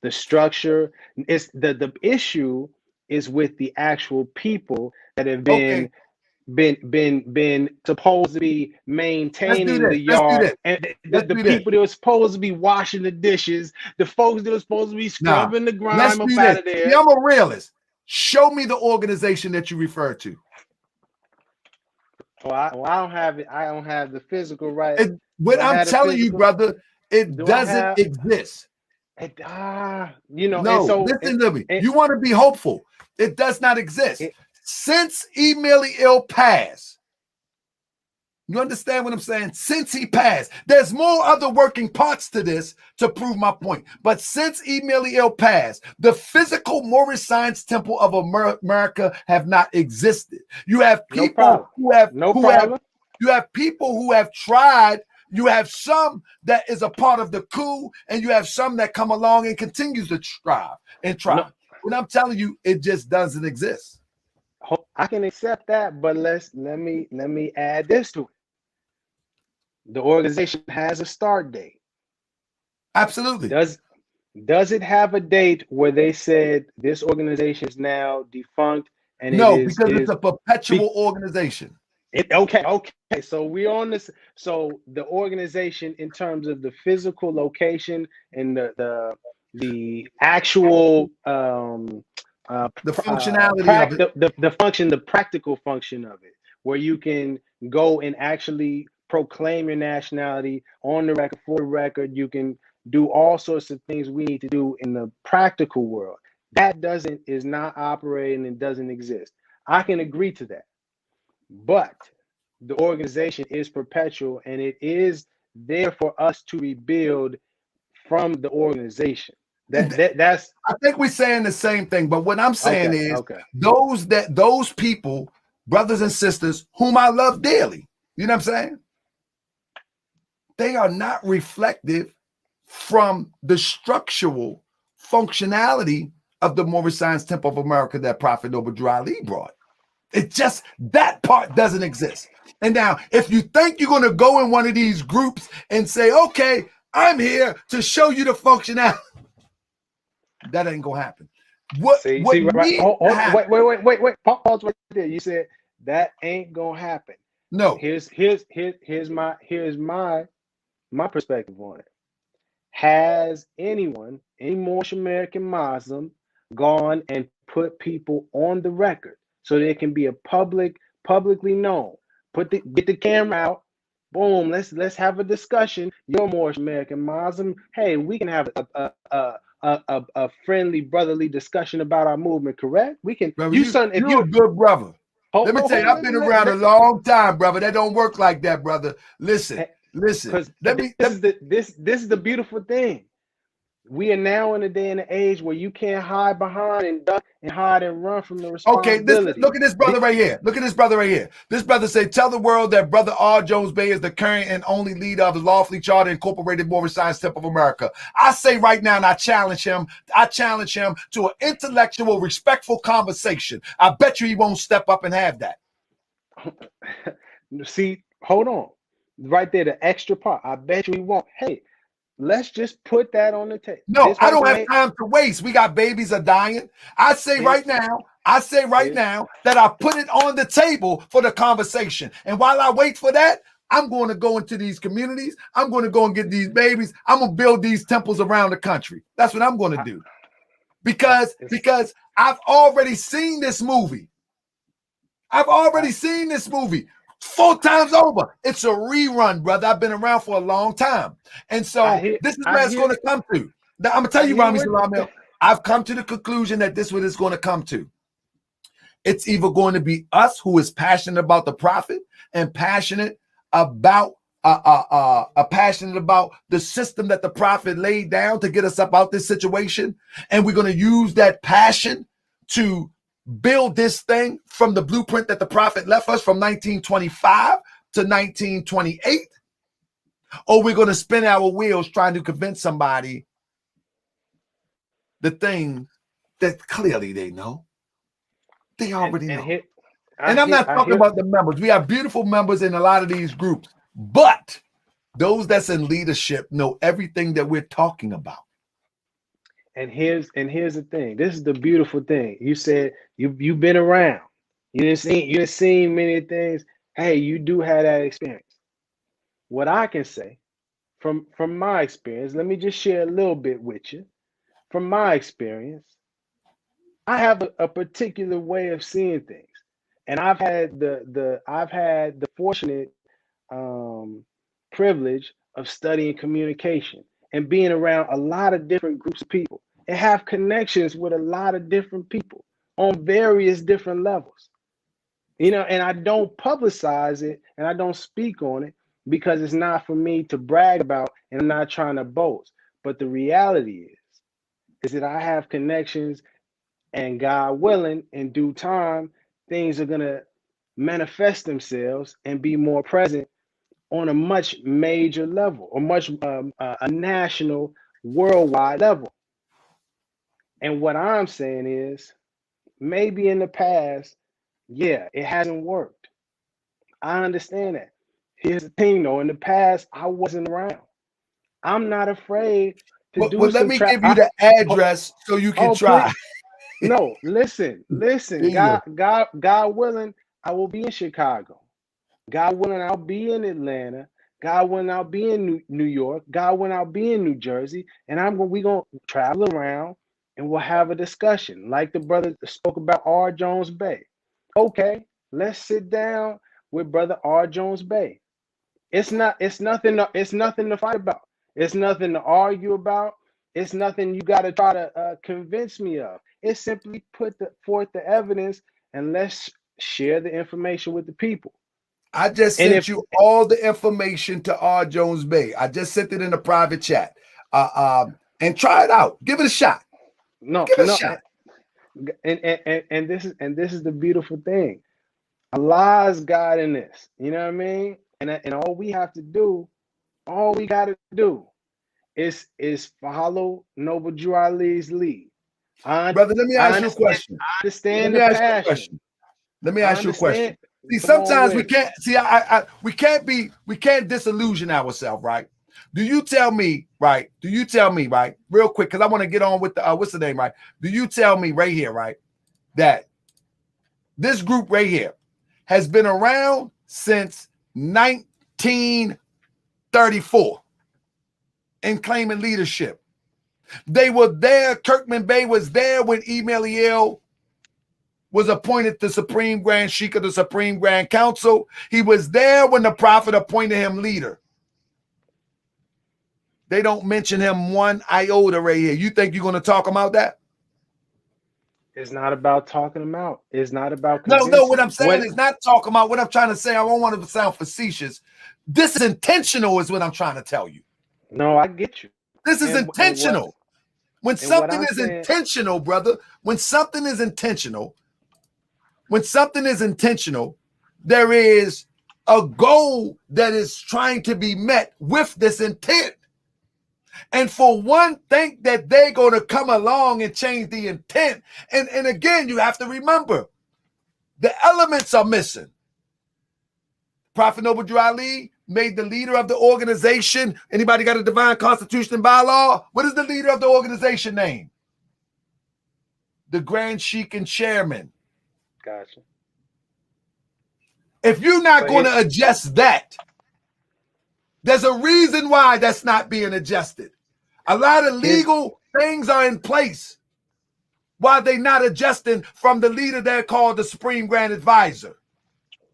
The structure is the issue is with the actual people that have been supposed to be maintaining the yard, and the people that were supposed to be washing the dishes, the folks that are supposed to be scrubbing the grime up out of there. See, I'm a realist. Show me the organization that you refer to. I don't have it. I don't have the physical right. What I'm telling you, brother, it doesn't exist. No, so listen to me. You want to be hopeful. It does not exist. Since Emeliel passed, you understand what I'm saying? Since he passed, there's more other working parts to this to prove my point. But since Emeliel passed, the physical Moorish Science Temple of America have not existed. You have people who have tried. You have some that is a part of the coup, and you have some that come along and continues to strive and try. When I'm telling you, it just doesn't exist. I can accept that, but let me add this to it. The organization has a start date. Absolutely. Does it have a date where they said this organization is now defunct and No, because it's a perpetual organization. Okay. So we're on this. So the organization, in terms of the physical location and the actual The functionality of it. the function, the practical function of it, where you can go and actually proclaim your nationality on the record, for the record. You can do all sorts of things we need to do in the practical world. That is not operating and doesn't exist. I can agree to that. But the organization is perpetual, and it is there for us to rebuild from the organization. That's I think we're saying the same thing, but what I'm saying is okay. those people, brothers and sisters, whom I love dearly, you know what I'm saying? They are not reflective from the structural functionality of the Moorish Science Temple of America that Prophet Noble Drew Ali brought. It just, that part doesn't exist. And now, if you think you're going to go in one of these groups and say, okay, I'm here to show you the functionality, that ain't going to happen. Right. Wait. Pause right there. You said that ain't going to happen. No. Here's my perspective on it. Has anyone, any Moorish American Muslim, gone and put people on the record so that it can be publicly known? Get the camera out. Boom. Let's have a discussion. You're a Moorish American Muslim. Hey, we can have a friendly brotherly discussion about our movement. Correct? We can. Brother, you're a good brother. Let me tell you, I've been around a long time, brother. That don't work like that, brother. Listen. This is the beautiful thing. We are now in a day and an age where you can't hide behind and duck and hide and run from the responsibility. Okay, look at this brother right here. Look at this brother right here. This brother say, tell the world that Brother R. Jones Bey is the current and only leader of the lawfully chartered incorporated Moorish Science Temple of America. I say right now, and I challenge him to an intellectual, respectful conversation. I bet you he won't step up and have that. See, hold on. Right there, the extra part. I bet you he won't. Hey, let's just put that on the table. No, I don't have time to waste. We got babies are dying. I say right now that I put it on the table for the conversation. And while I wait for that, I'm going to go into these communities. I'm going to go and get these babies. I'm going to build these temples around the country. That's what I'm going to do. Because I've already seen this movie. I've already seen this movie 4 times over. It's a rerun, brother. I've been around for a long time. And so this is where it's going to come to. Now, I'm going to tell you, Rami Salaam, I've come to the conclusion that this is what it's going to come to. It's either going to be us who is passionate about the prophet and passionate about the system that the prophet laid down to get us up out this situation. And we're going to use that passion to build this thing from the blueprint that the prophet left us from 1925 to 1928, or we're going to spin our wheels trying to convince somebody the thing that clearly they know. They already know. And I'm not talking about the members. We have beautiful members in a lot of these groups, but those that's in leadership know everything that we're talking about. And here's the thing. This is the beautiful thing. You said you've been around. You didn't see many things. Hey, you do have that experience. What I can say from my experience, let me just share a little bit with you. From my experience, I have a particular way of seeing things, and I've had the fortunate privilege of studying communication and being around a lot of different groups of people and have connections with a lot of different people on various different levels. And I don't publicize it and I don't speak on it because it's not for me to brag about, and I'm not trying to boast. But the reality is that I have connections, and God willing, in due time, things are going to manifest themselves and be more present on a much major level, or much a national, worldwide level. And what I'm saying is, maybe in the past, yeah, it hasn't worked. I understand that. Here's the thing though, in the past, I wasn't around. I'm not afraid to Well, do let some me trap. give you the Oh, address so you can oh, please. try. No, listen, There listen. you go. God willing, I will be in Chicago. God willing, I'll be in Atlanta. God willing, I'll be in New York. God willing, I'll be in New Jersey. And we gonna travel around and we'll have a discussion. Like the brother spoke about R. Jones Bey. Okay, let's sit down with brother R. Jones Bey. It's nothing to fight about. It's nothing to argue about. It's nothing you got to try to convince me of. It's simply forth the evidence and let's share the information with the people. I just And sent if you all the information to R. Jones Bay. I just sent it in a private chat. And try it out. Give it a shot. no Give it a no shot. and this is the beautiful thing. Allah's God in this. You know what I mean? And all we got to do is follow Noble Drew Ali's lead. I, Brother, let me I ask you a understand. question. I Let understand me the ask you a passion. question. Let me I ask you a understand. question. See, Come on sometimes with we it. can't see. We can't disillusion ourselves, right? Do you tell me, right? Do you tell me, right? Real quick, because I want to get on with the what's the name, right? Do you tell me right here, right, that this group right here has been around since 1934 and claiming leadership? They were there. Kirkman Bey was there when Eliel was appointed the Supreme Grand Sheikh of the Supreme Grand Council. He was there when the Prophet appointed him leader. They don't mention him one iota right here. You think you're going to talk about that? It's not about talking them out. It's not about No, what convincing. I'm saying What? is not talking about what I'm trying to say. I don't want to sound facetious. This is intentional, is what I'm trying to tell you. No, I get you. This is And intentional. When what something I'm is saying. intentional, brother, when something is intentional, there is a goal that is trying to be met with this intent. And for one, think that they're going to come along and change the intent. And again, you have to remember, the elements are missing. Prophet Noble Drew Ali made the leader of the organization. Anybody got a divine constitution and bylaw? What is the leader of the organization name? The Grand Sheikh and Chairman. Gotcha. If you're not But going to adjust that, there's a reason why that's not being adjusted. A lot of legal things are in place. Why they not adjusting from the leader they're called the Supreme Grand Advisor?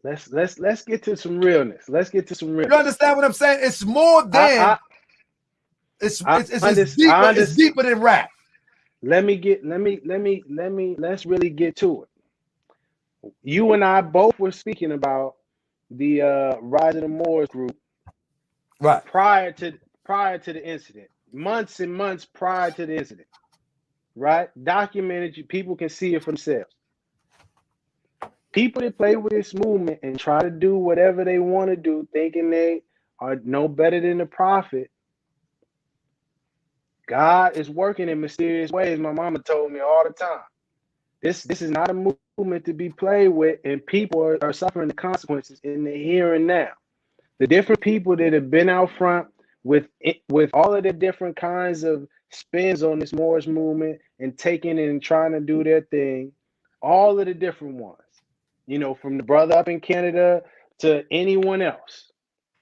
let's get to some realness. Let's get to some You realness. understand what I'm saying? It's more than it's deeper. It's deeper than rap. Let's really get to it. You and I both were speaking about the Rise of the Moors group Right. prior to the incident, months and months prior to the incident, right? Documented, people can see it for themselves. People that play with this movement and try to do whatever they want to do, thinking they are no better than the prophet. God is working in mysterious ways. My mama told me all the time. This is not a movement to be played with, and people are suffering the consequences in the here and now. The different people that have been out front with all of the different kinds of spins on this Moorish movement and taking it and trying to do their thing, all of the different ones, from the brother up in Canada to anyone else,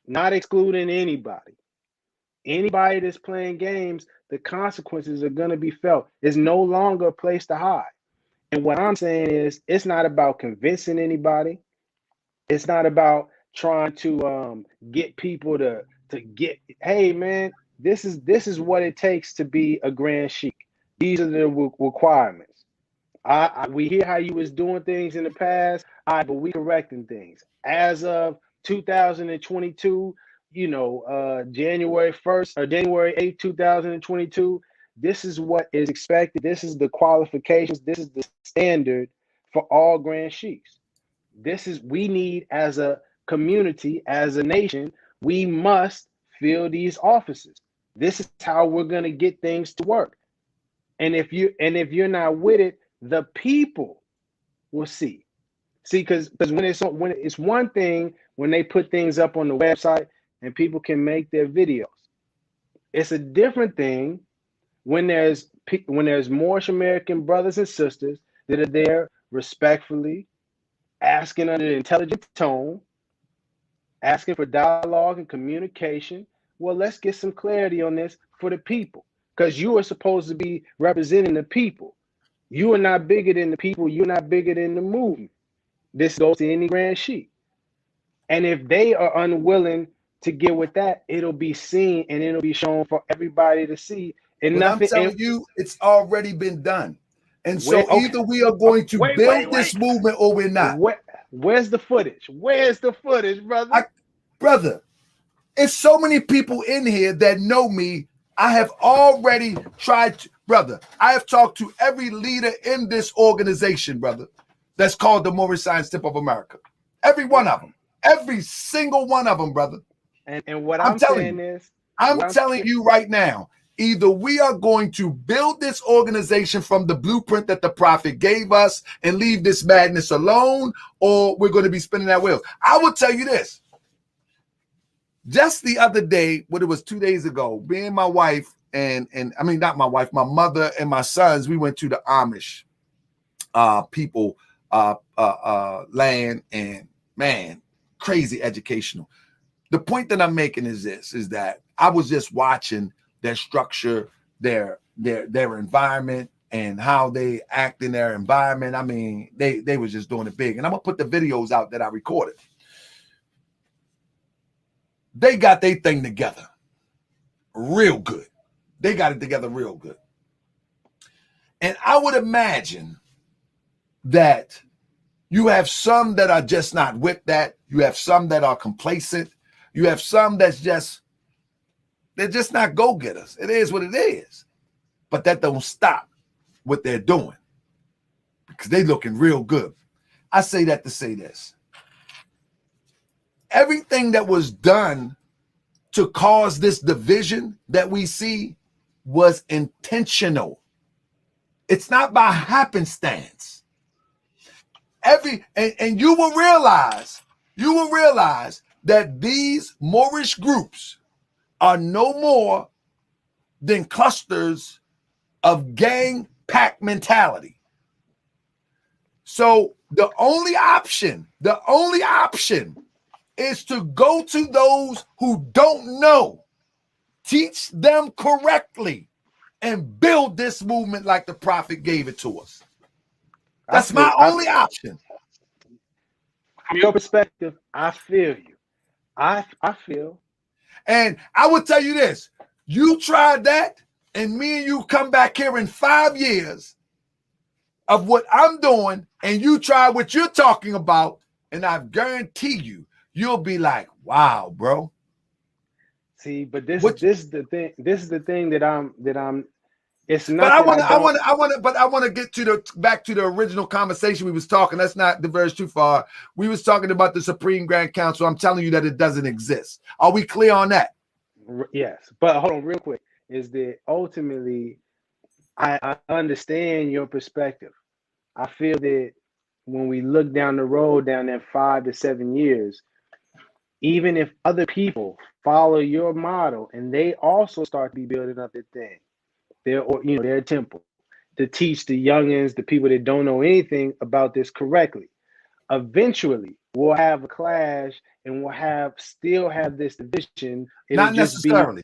not excluding anybody. Anybody that's playing games, the consequences are going to be felt. It's no longer a place to hide. And what I'm saying is, it's not about convincing anybody. It's not about trying to get people to get, hey man, this is what it takes to be a grand sheik. These are the requirements. We hear how you was doing things in the past, but we correcting things. As of 2022, January 1st or January 8th, 2022, this is what is expected. This is the qualifications. This is the standard for all grand sheiks. We need, as a community, as a nation, we must fill these offices. This is how we're going to get things to work. And if you're not with it, the people will see. See, because when it's one thing when they put things up on the website and people can make their videos. It's a different thing when there's Moorish American brothers and sisters that are there respectfully, asking under an intelligent tone, asking for dialogue and communication. Well, let's get some clarity on this for the people, because you are supposed to be representing the people. You are not bigger than the people. You're not bigger than the movement. This goes to any grand sheik. And if they are unwilling to get with that, it'll be seen and it'll be shown for everybody to see. And But nothing. I'm telling you, it's already been done. And so either we are going to build this movement or we're not. Where's the footage? Where's the footage, brother? Brother, it's so many people in here that know me. I have already tried to, brother. I have talked to every leader in this organization, brother, that's called the Moorish Science Tip of America. Every one of them. Every single one of them, brother. And what I'm telling you, I'm telling you right now, either we are going to build this organization from the blueprint that the prophet gave us and leave this madness alone, or we're going to be spinning our wheels. I will tell you this. Just the other day, what it was 2 days ago, me and my wife, and I mean, not my wife, my mother and my sons, we went to the Amish people land, and man, crazy educational. The point that I'm making is this, is that I was just watching their structure, their environment, and how they act in their environment. I mean, they was just doing it big. And I'm gonna put the videos out that I recorded. They got their thing together real good. They got it together real good. And I would imagine that you have some that are just not with that. You have some that are complacent. You have some that's they're just not go-getters. It is what it is. But that don't stop what they're doing, because they looking real good. I say that to say this. Everything that was done to cause this division that we see was intentional. It's not by happenstance. And you will realize that these Moorish groups are no more than clusters of gang pack mentality. So the only option is to go to those who don't know, teach them correctly, and build this movement like the prophet gave it to us. That's my only option. From your perspective, I feel you. I feel. And I would tell you this, you tried that, and me and you come back here in 5 years of what I'm doing, and you try what you're talking about, and I guarantee you'll be like, wow, bro. See, but this is the thing. This is the thing that I'm. It's not. But I want to get back to the original conversation we was talking. Let's not diverge too far. We was talking about the Supreme Grand Council. I'm telling you that it doesn't exist. Are we clear on that? Yes, but hold on, real quick. Is that ultimately, I understand your perspective. I feel that when we look down the road, down that 5 to 7 years, even if other people follow your model and they also start to be building up their thing, their temple, to teach the youngins, the people that don't know anything about this correctly, eventually we'll have a clash and we'll still have this division. Not necessarily.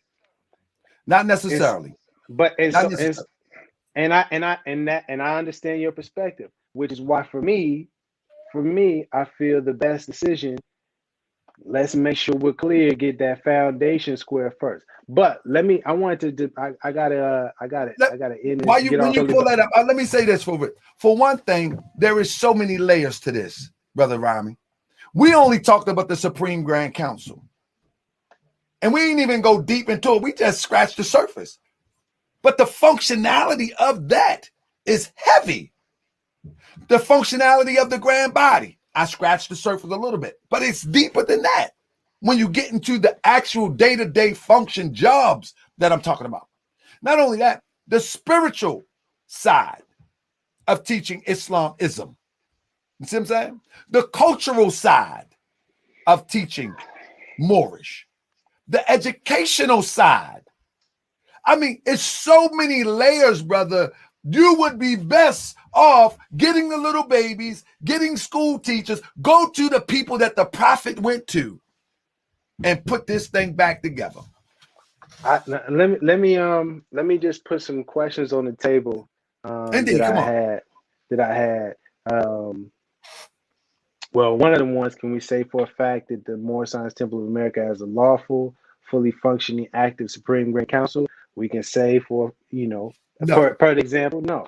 And I understand your perspective, which is why for me, I feel the best decision. Let's make sure we're clear, get that foundation square first. But I gotta end this. When you pull that up, let me say this for one thing, there is so many layers to this, Brother Rami. We only talked about the Supreme Grand Council, and we didn't even go deep into it. We just scratched the surface. But the functionality of that is heavy. The functionality of the grand body, I scratched the surface a little bit, but it's deeper than that when you get into the actual day-to-day function jobs that I'm talking about. Not only that, the spiritual side of teaching Islamism. You see what I'm saying? The cultural side of teaching Moorish. The educational side. I mean, it's so many layers, brother. You would be best off getting the little babies, getting school teachers, go to the people that the prophet went to and put this thing back together. Let me just put some questions on the table Indeed, that I had. Well, one of the ones, can we say for a fact that the Moorish Science Temple of America has a lawful, fully functioning, active Supreme Grand Council? We can say for, no. per example, no.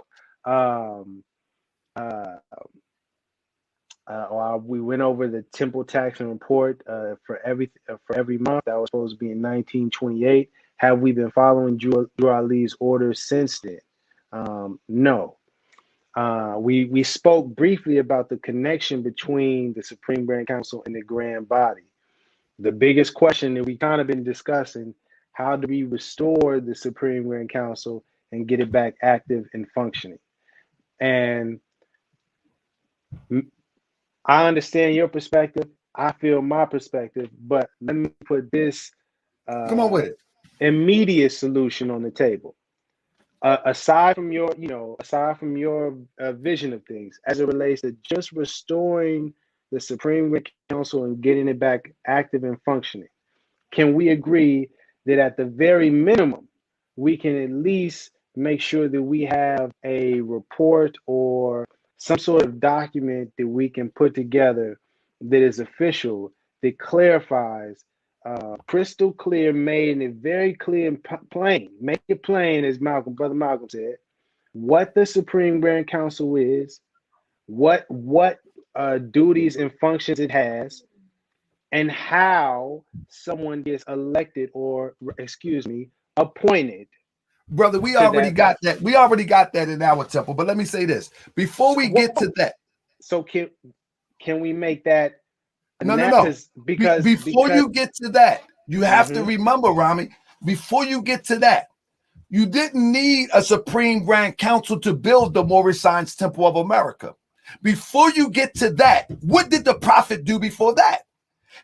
We went over the temple tax and report for every month. That was supposed to be in 1928. Have we been following Drew Ali's orders since then? No. We spoke briefly about the connection between the Supreme Grand Council and the Grand Body. The biggest question that we kind of been discussing, how do we restore the Supreme Grand Council and get it back active and functioning? And I understand your perspective. I feel my perspective, but let me put this come on with it. Immediate solution on the table. Aside from your vision of things, as it relates to just restoring the Supreme Grand Council and getting it back active and functioning, can we agree that at the very minimum, we can at least make sure that we have a report or some sort of document that we can put together that is official, that clarifies, crystal clear, made in a very clear and plain, make it plain, as Brother Malcolm said, what the Supreme Grand Council is, what duties and functions it has, and how someone gets elected or, appointed. Brother, we already got that. We already got that in our temple. But let me say this before we get to that. So can we make that? No. Because before you get to that, you have to remember, Rami, before you get to that, you didn't need a Supreme Grand Council to build the Moorish Science Temple of America. Before you get to that, what did the prophet do before that?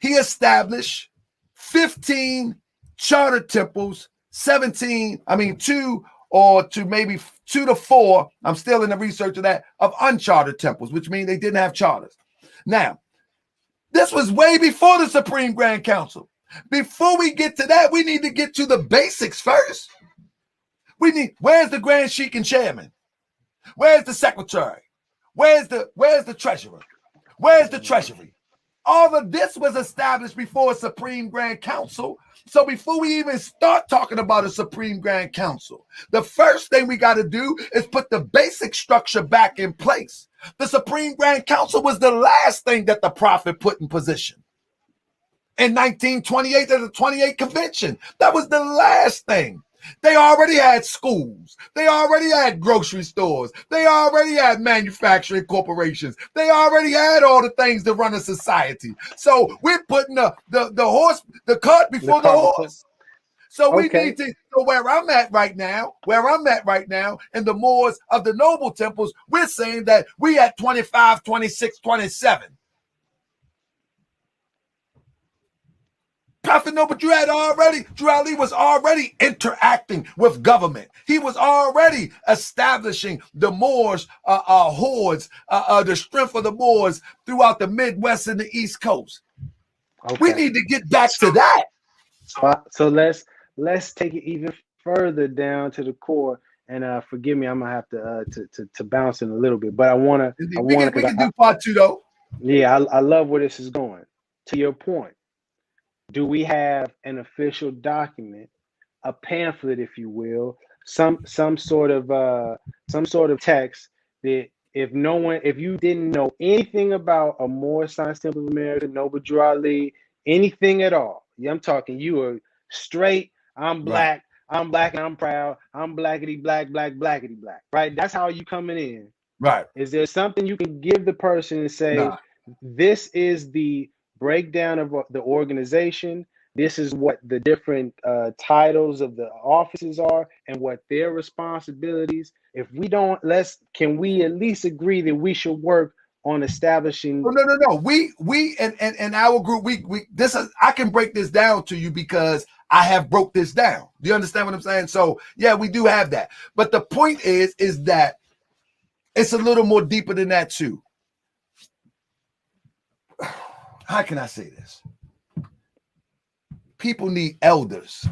He established 15 charter temples, 2 to 4. I'm still in the research of that, of unchartered temples, which means they didn't have charters. Now, this was way before the Supreme Grand Council. Before we get to that, we need to get to the basics first. Where's the Grand Sheikh and Chairman? Where's the Secretary? Where's the Treasurer? Where's the Treasury? All of this was established before a Supreme Grand Council. So before we even start talking about a Supreme Grand Council, the first thing we got to do is put the basic structure back in place. The Supreme Grand Council was the last thing that the prophet put in position. In 1928, there's a 28 convention. That was the last thing. They already had schools. They already had grocery stores. They already had manufacturing corporations. They already had all the things to run a society. So we're putting the cart before the horse. So we need to, so where I'm at right now, in the Moors of the noble temples, we're saying that we at 25, 26, 27. Prophet, no, but Drew Ali was already interacting with government. He was already establishing the Moors hordes, the strength of the Moors throughout the Midwest and the East Coast. Okay. We need to get back to that. So let's take it even further down to the core. And forgive me, I'm gonna have to bounce in a little bit, but I wanna. We can do part 2 though. Yeah, I love where this is going. To your point. Do we have an official document, a pamphlet, if you will, some sort of text that if you didn't know anything about a Moorish Science Temple of America, Noble Drew Ali, anything at all? Yeah, I'm talking you are straight. I'm black. Right. I'm black and I'm proud. I'm blackity black, blackity black. Right? That's how you coming in. Right. Is there something you can give the person and say, this is the breakdown of the organization. This is what the different titles of the offices are and what their responsibilities. If we don't, can we at least agree that we should work on establishing? Oh, no. We and our group, we this is, I can break this down to you because I have broke this down. Do you understand what I'm saying? So yeah, we do have that. But the point is that it's a little more deeper than that too. How can I say this? People need elders.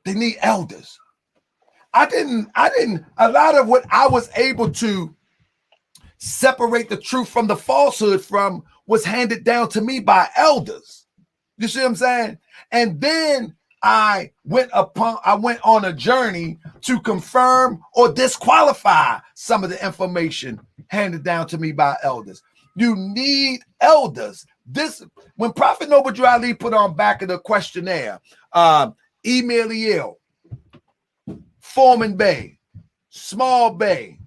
They need elders. I didn't, a lot of what I was able to separate the truth from the falsehood from was handed down to me by elders. You see what I'm saying? And then I went on a journey to confirm or disqualify some of the information handed down to me by elders. You need elders. This, when Prophet Noble Drew Ali put on back of the questionnaire, Emeliel, Foreman Bey, Small Bey,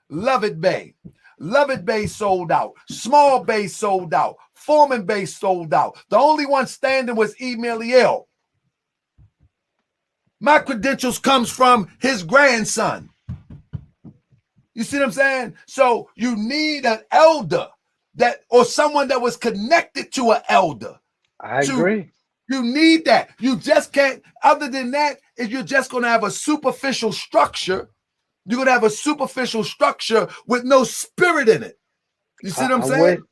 Lovett Bey. Lovett Bey sold out. Small Bey sold out. Foreman Bey sold out. The only one standing was Emeliel. My credentials comes from his grandson. You see what I'm saying? So you need an elder that, or someone that was connected to an elder. I agree. You need that. You just can't. Other than that, if you're just going to have a superficial structure, you're going to have a superficial structure with no spirit in it. You see what I'm saying?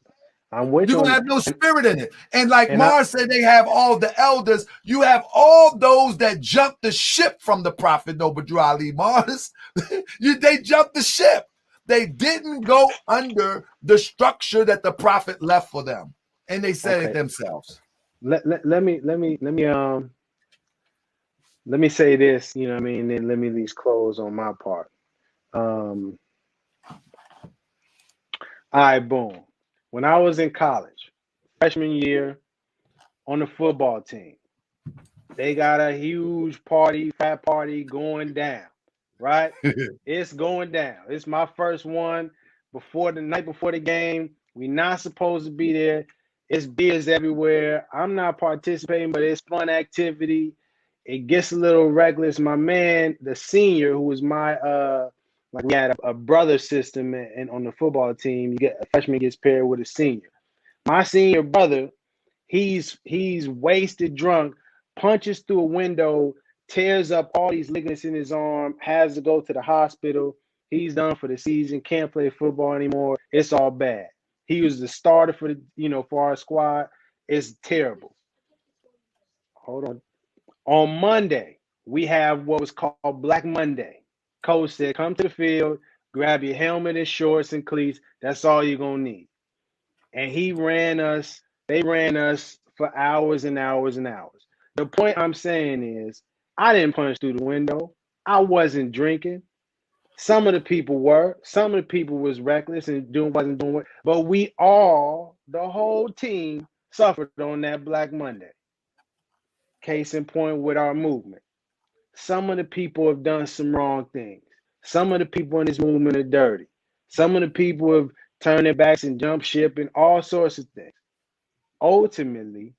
I'm with you. You're going to have no spirit in it. And like Mars said, they have all the elders. You have all those that jumped the ship from the Prophet Noble Drew Ali. Mars, they jumped the ship. They didn't go under the structure that the Prophet left for them. And they said it themselves. Let me say this, you know what I mean, and then let me at least close on my part. All right, boom. When I was in college, freshman year, on the football team, they got a huge party, fat party going down, right? It's going down. It's my first one the night before the game. We're not supposed to be there. It's beers everywhere. I'm not participating, but it's fun activity. It gets a little reckless. My man, the senior, who was my like we had a brother system and on the football team, you get a freshman gets paired with a senior. My senior brother, he's wasted drunk, punches through a window, tears up all these ligaments in his arm, has to go to the hospital. He's done for the season, can't play football anymore. It's all bad. He was the starter for for our squad. It's terrible. Hold on. On Monday, we have what was called Black Monday. Coach said, come to the field, grab your helmet and shorts and cleats. That's all you're going to need. And they ran us for hours and hours and hours. The point I'm saying is, I didn't punch through the window. I wasn't drinking. Some of the people were. Some of the people was reckless and wasn't doing it. But we all, the whole team, suffered on that Black Monday. Case in point with our movement. Some of the people have done some wrong things. Some of the people in this movement are dirty. Some of the people have turned their backs and jumped ship and all sorts of things. Ultimately,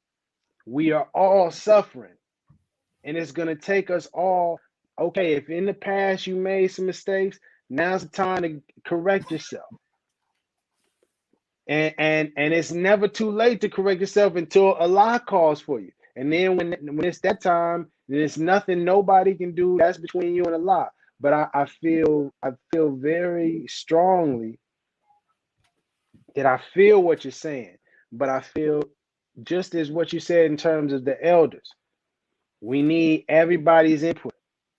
we are all suffering. And it's going to take us all, okay, if in the past you made some mistakes, now's the time to correct yourself. And it's never too late to correct yourself until Allah calls for you. And then when it's that time, there's nothing nobody can do. That's between you and Allah. But I feel very strongly that I feel what you're saying. But I feel just as what you said in terms of the elders. We need everybody's input.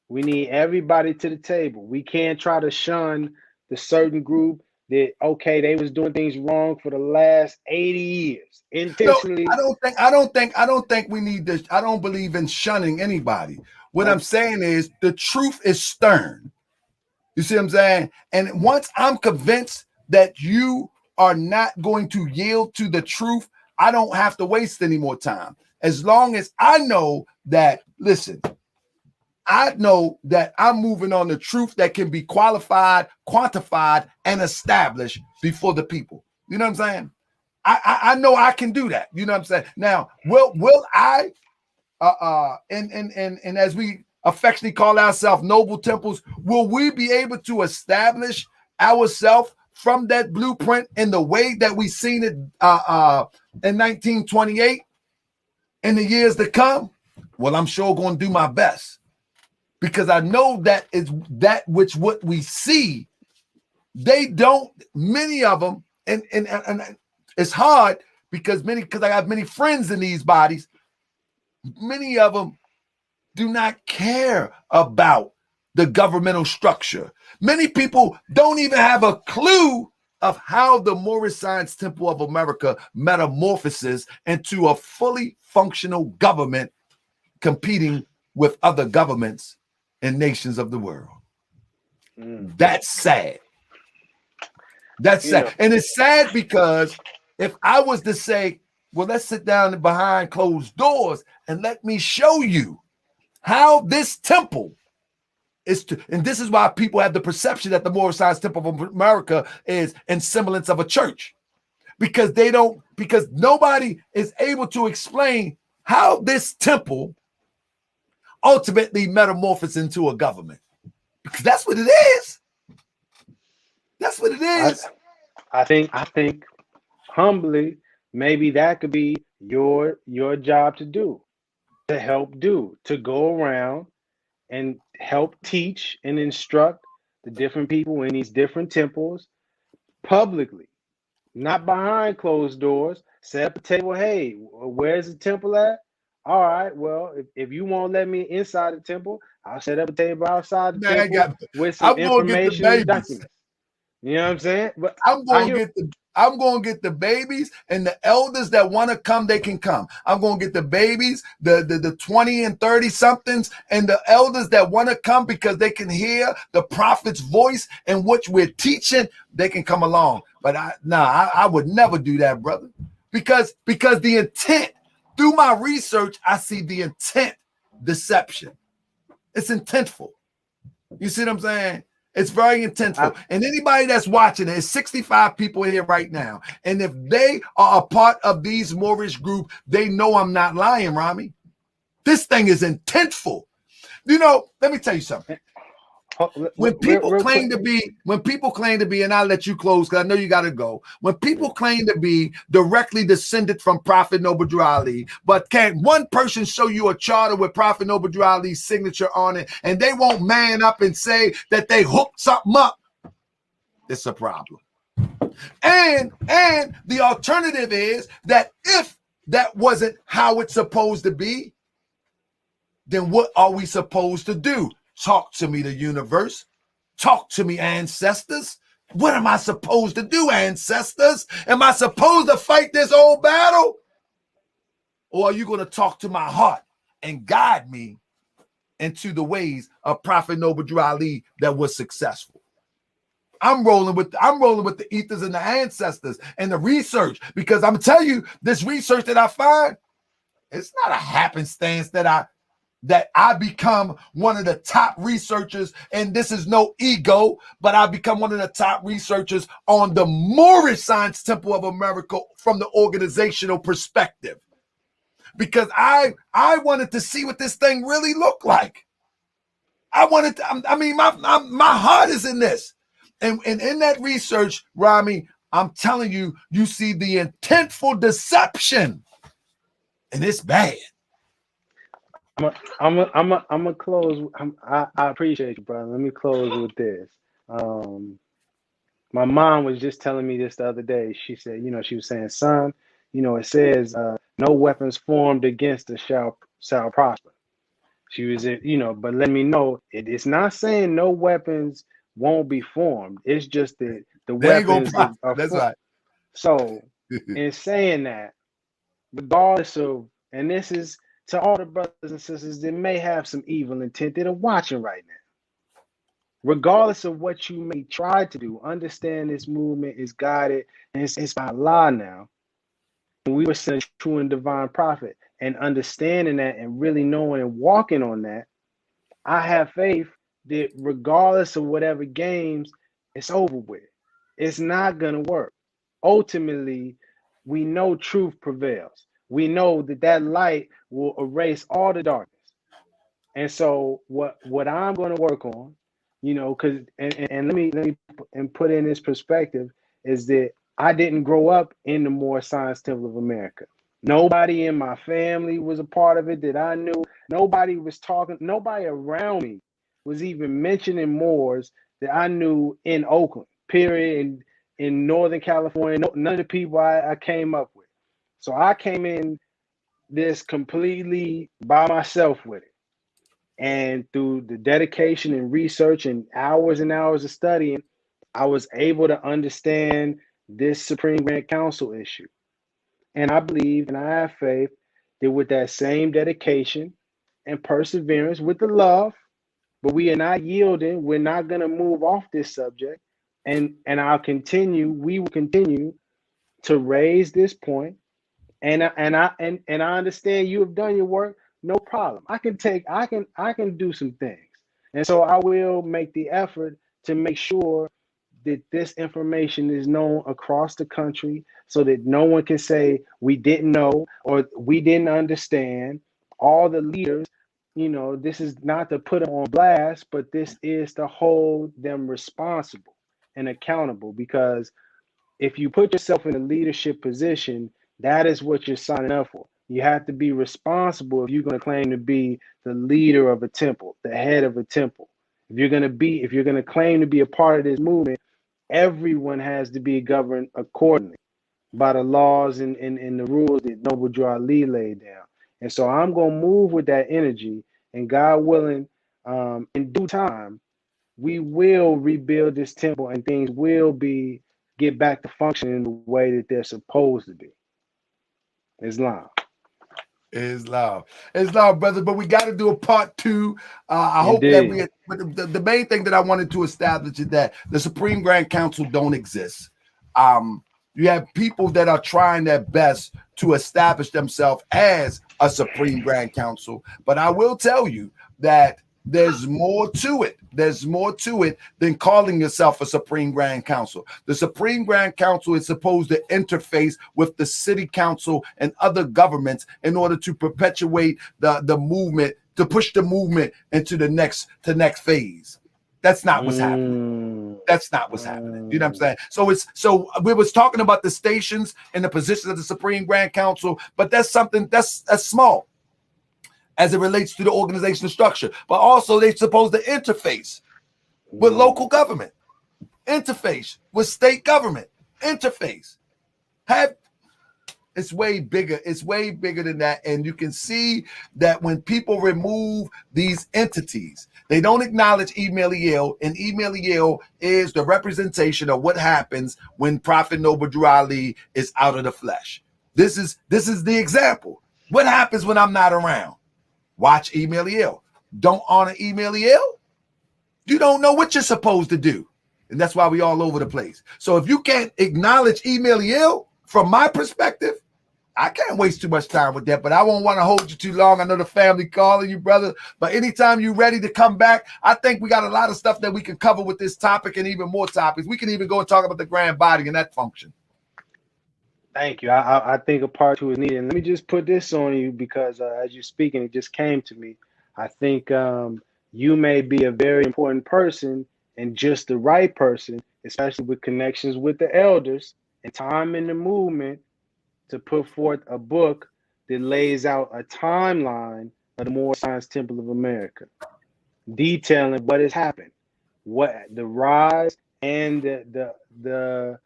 We need everybody to the table. We can't try to shun the certain group that, okay, they was doing things wrong for the last 80 years intentionally. No, I don't think we need this. I don't believe in shunning anybody. What I'm saying is the truth is stern. You see what I'm saying? And once I'm convinced that you are not going to yield to the truth, I don't have to waste any more time. As long as I know that, listen, I know that I'm moving on the truth that can be qualified, quantified, and established before the people. You know what I'm saying? I know I can do that. You know what I'm saying? Now, will I and as we affectionately call ourselves noble temples, will we be able to establish ourselves from that blueprint in the way that we seen it in 1928 in the years to come? Well, I'm sure going to do my best, because I know that is that which what we see. They don't, many of them, and it's hard because I have many friends in these bodies. Many of them do not care about the governmental structure. Many people don't even have a clue of how the Moorish Science Temple of America metamorphoses into a fully functional government competing with other governments and nations of the world. That's sad. That's sad. And it's sad because if I was to say, well, let's sit down behind closed doors and let me show you how this temple is to, and this is why people have the perception that the Moorish Science Temple of America is in semblance of a church, because nobody is able to explain how this temple ultimately metamorphoses into a government, because that's what it is. That's what it is. I think humbly, maybe that could be your job to do, to help do, to go around and help teach and instruct the different people in these different temples publicly, not behind closed doors. Set up a table. Hey, where's the temple at? All right, well, if you won't let me inside the temple, I'll set up a table outside the temple with some information and documents. You know what I'm saying? But I'm going to get the babies, and the elders that want to come, they can come. I'm going to get the babies, the 20 and 30 somethings, and the elders that want to come because they can hear the prophet's voice and what we're teaching, they can come along. But I would never do that, brother, because the intent, through my research, I see the intent deception. It's intentful. You see what I'm saying? It's very intentful. And anybody that's watching, there's 65 people here right now. And if they are a part of these Moorish group, they know I'm not lying, Rami. This thing is intentful. You know, let me tell you something. When people claim to be, and I'll let you close because I know you got to go. When people claim to be directly descended from Prophet Noble Drew Ali, but can't one person show you a charter with Prophet Noble Drew Ali's signature on it, and they won't man up and say that they hooked something up, it's a problem. And the alternative is that if that wasn't how it's supposed to be, then what are we supposed to do? Talk to me, the universe. Talk to me, ancestors. What am I supposed to do, ancestors? Am I supposed to fight this old battle? Or are you going to talk to my heart and guide me into the ways of Prophet Noble Drew Ali that was successful? I'm rolling with the ethers and the ancestors and the research, because I'm telling you, this research that I find, it's not a happenstance that I become one of the top researchers, and this is no ego, but I become one of the top researchers on the Moorish Science Temple of America from the organizational perspective, because I wanted to see what this thing really looked like. My heart is in this, and in that research, Rami, I'm telling you, you see the intentful deception, and it's bad. I'm a close. I appreciate you, brother. Let me close with this. My mom was just telling me this the other day. She said, she was saying, son, it says, no weapons formed against us shall prosper. She was, but let me know, it's not saying no weapons won't be formed. It's just that the weapons are that's formed. right. So in saying that, regardless of, and this is to all the brothers and sisters that may have some evil intent that are watching right now, regardless of what you may try to do, understand this movement is guided and it's by Allah now. And we were sent a true and divine prophet, and understanding that and really knowing and walking on that, I have faith that regardless of whatever games, it's over with. It's not going to work. Ultimately, we know truth prevails. we know that that light will erase all the darkness. And so what I'm going to work on, you know, because and let me and put in this perspective is that I didn't grow up in the Moorish Science Temple of America. Nobody in my family was a part of it that I knew. Nobody was talking. Nobody around me was even mentioning Moors that I knew in Oakland. Period. In Northern California, none of the people I came up with. So I came in this completely by myself with it. And through the dedication and research and hours of studying, I was able to understand this Supreme Grand Council issue. And I believe and I have faith that with that same dedication and perseverance, with the love, but we are not yielding, we're not going to move off this subject. And we will continue to raise this point. And I understand you have done your work. No problem. I can do some things. And so I will make the effort to make sure that this information is known across the country so that no one can say we didn't know or we didn't understand. All the leaders, you know, this is not to put them on blast, but this is to hold them responsible and accountable, because if you put yourself in a leadership position, that is what you're signing up for. You have to be responsible if you're going to claim to be the leader of a temple, the head of a temple. If you're going to claim to be a part of this movement, everyone has to be governed accordingly by the laws and the rules that Noble Drew Ali laid down. And so I'm going to move with that energy, and God willing, in due time, we will rebuild this temple and things will get back to functioning the way that they're supposed to be. Islam. Islam, brother. But we got to do a part two. I hope that the main thing that I wanted to establish is that the Supreme Grand Council don't exist. You have people that are trying their best to establish themselves as a Supreme Grand Council. But I will tell you that there's more to it. There's more to it than calling yourself a Supreme Grand Council. The Supreme Grand Council is supposed to interface with the city council and other governments in order to perpetuate the movement, to push the movement into the next phase. That's not what's happening. That's not what's happening. You know what I'm saying? So we was talking about the stations and the positions of the Supreme Grand Council, but that's something that's small as it relates to the organizational structure. But also they're supposed to interface with local government, interface with state government, interface. It's way bigger. It's way bigger than that. And you can see that when people remove these entities, they don't acknowledge Email, and Email is the representation of what happens when Prophet Noble Drew Ali is out of the flesh. This is the example. What happens when I'm not around? Watch Email. Don't honor Email. You don't know what you're supposed to do. And that's why we all over the place. So if you can't acknowledge Email, from my perspective, I can't waste too much time with that, but I won't want to hold you too long. I know the family calling you, brother. But anytime you're ready to come back, I think we got a lot of stuff that we can cover with this topic and even more topics. We can even go and talk about the grand body and that function. Thank you. I think a part two is needed. And let me just put this on you because as you're speaking, it just came to me. I think you may be a very important person and just the right person, especially with connections with the elders and time in the movement, to put forth a book that lays out a timeline of the Moorish Science Temple of America, detailing what has happened, what the rise and the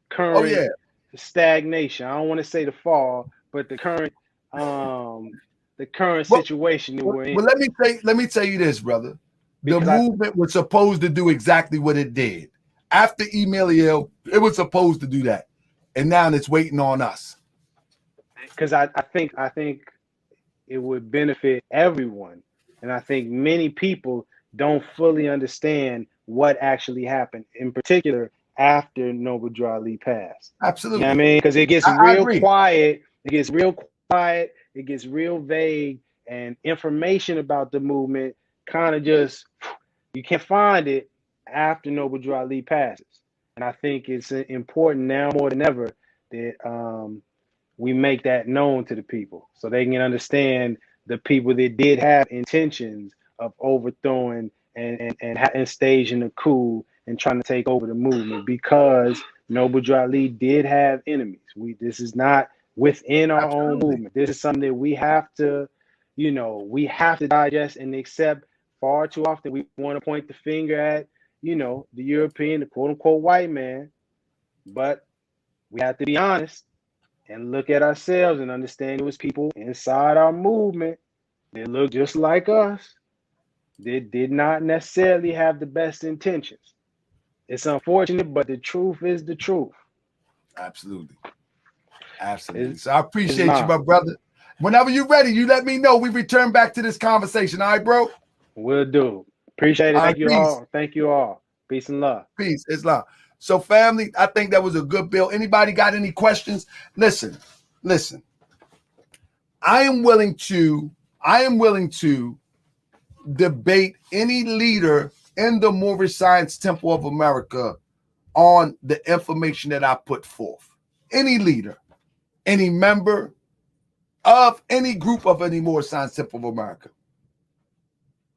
current stagnation. I don't want to say the fall, but the current situation that we're in. Well, let me tell you this, brother. The movement was supposed to do exactly what it did. After Email, it was supposed to do that. And now it's waiting on us. Because I think it would benefit everyone. And I think many people don't fully understand what actually happened, in particular after Noble Drew Ali passed. Absolutely. You know what I mean? Because it gets real quiet. It gets real quiet. It gets real vague. And information about the movement kind of just, you can't find it after Noble Drew Ali passes. And I think it's important now more than ever that we make that known to the people so they can understand the people that did have intentions of overthrowing and staging a coup and trying to take over the movement, because Noble Drew Ali did have enemies. This is not within our own Absolutely. movement. This is something that we have to, we have to digest and accept. Far too often we want to point the finger at, the European, the quote unquote white man, but we have to be honest and look at ourselves and understand it was people inside our movement that look just like us that did not necessarily have the best intentions. It's unfortunate, but the truth is the truth. Absolutely. Absolutely. It's, So I it's appreciate you, not. my brother. Whenever you're ready, you let me know. We return back to this conversation. All right, bro? Will do. Appreciate it. All right, Thank you peace. all. Thank you all. Peace and love. Peace. Islam. So, family, I think that was a good bill. Anybody got any questions? Listen. I am willing to debate any leader in the Moorish Science Temple of America on the information that I put forth. Any leader, any member of any group of any Moorish Science Temple of America.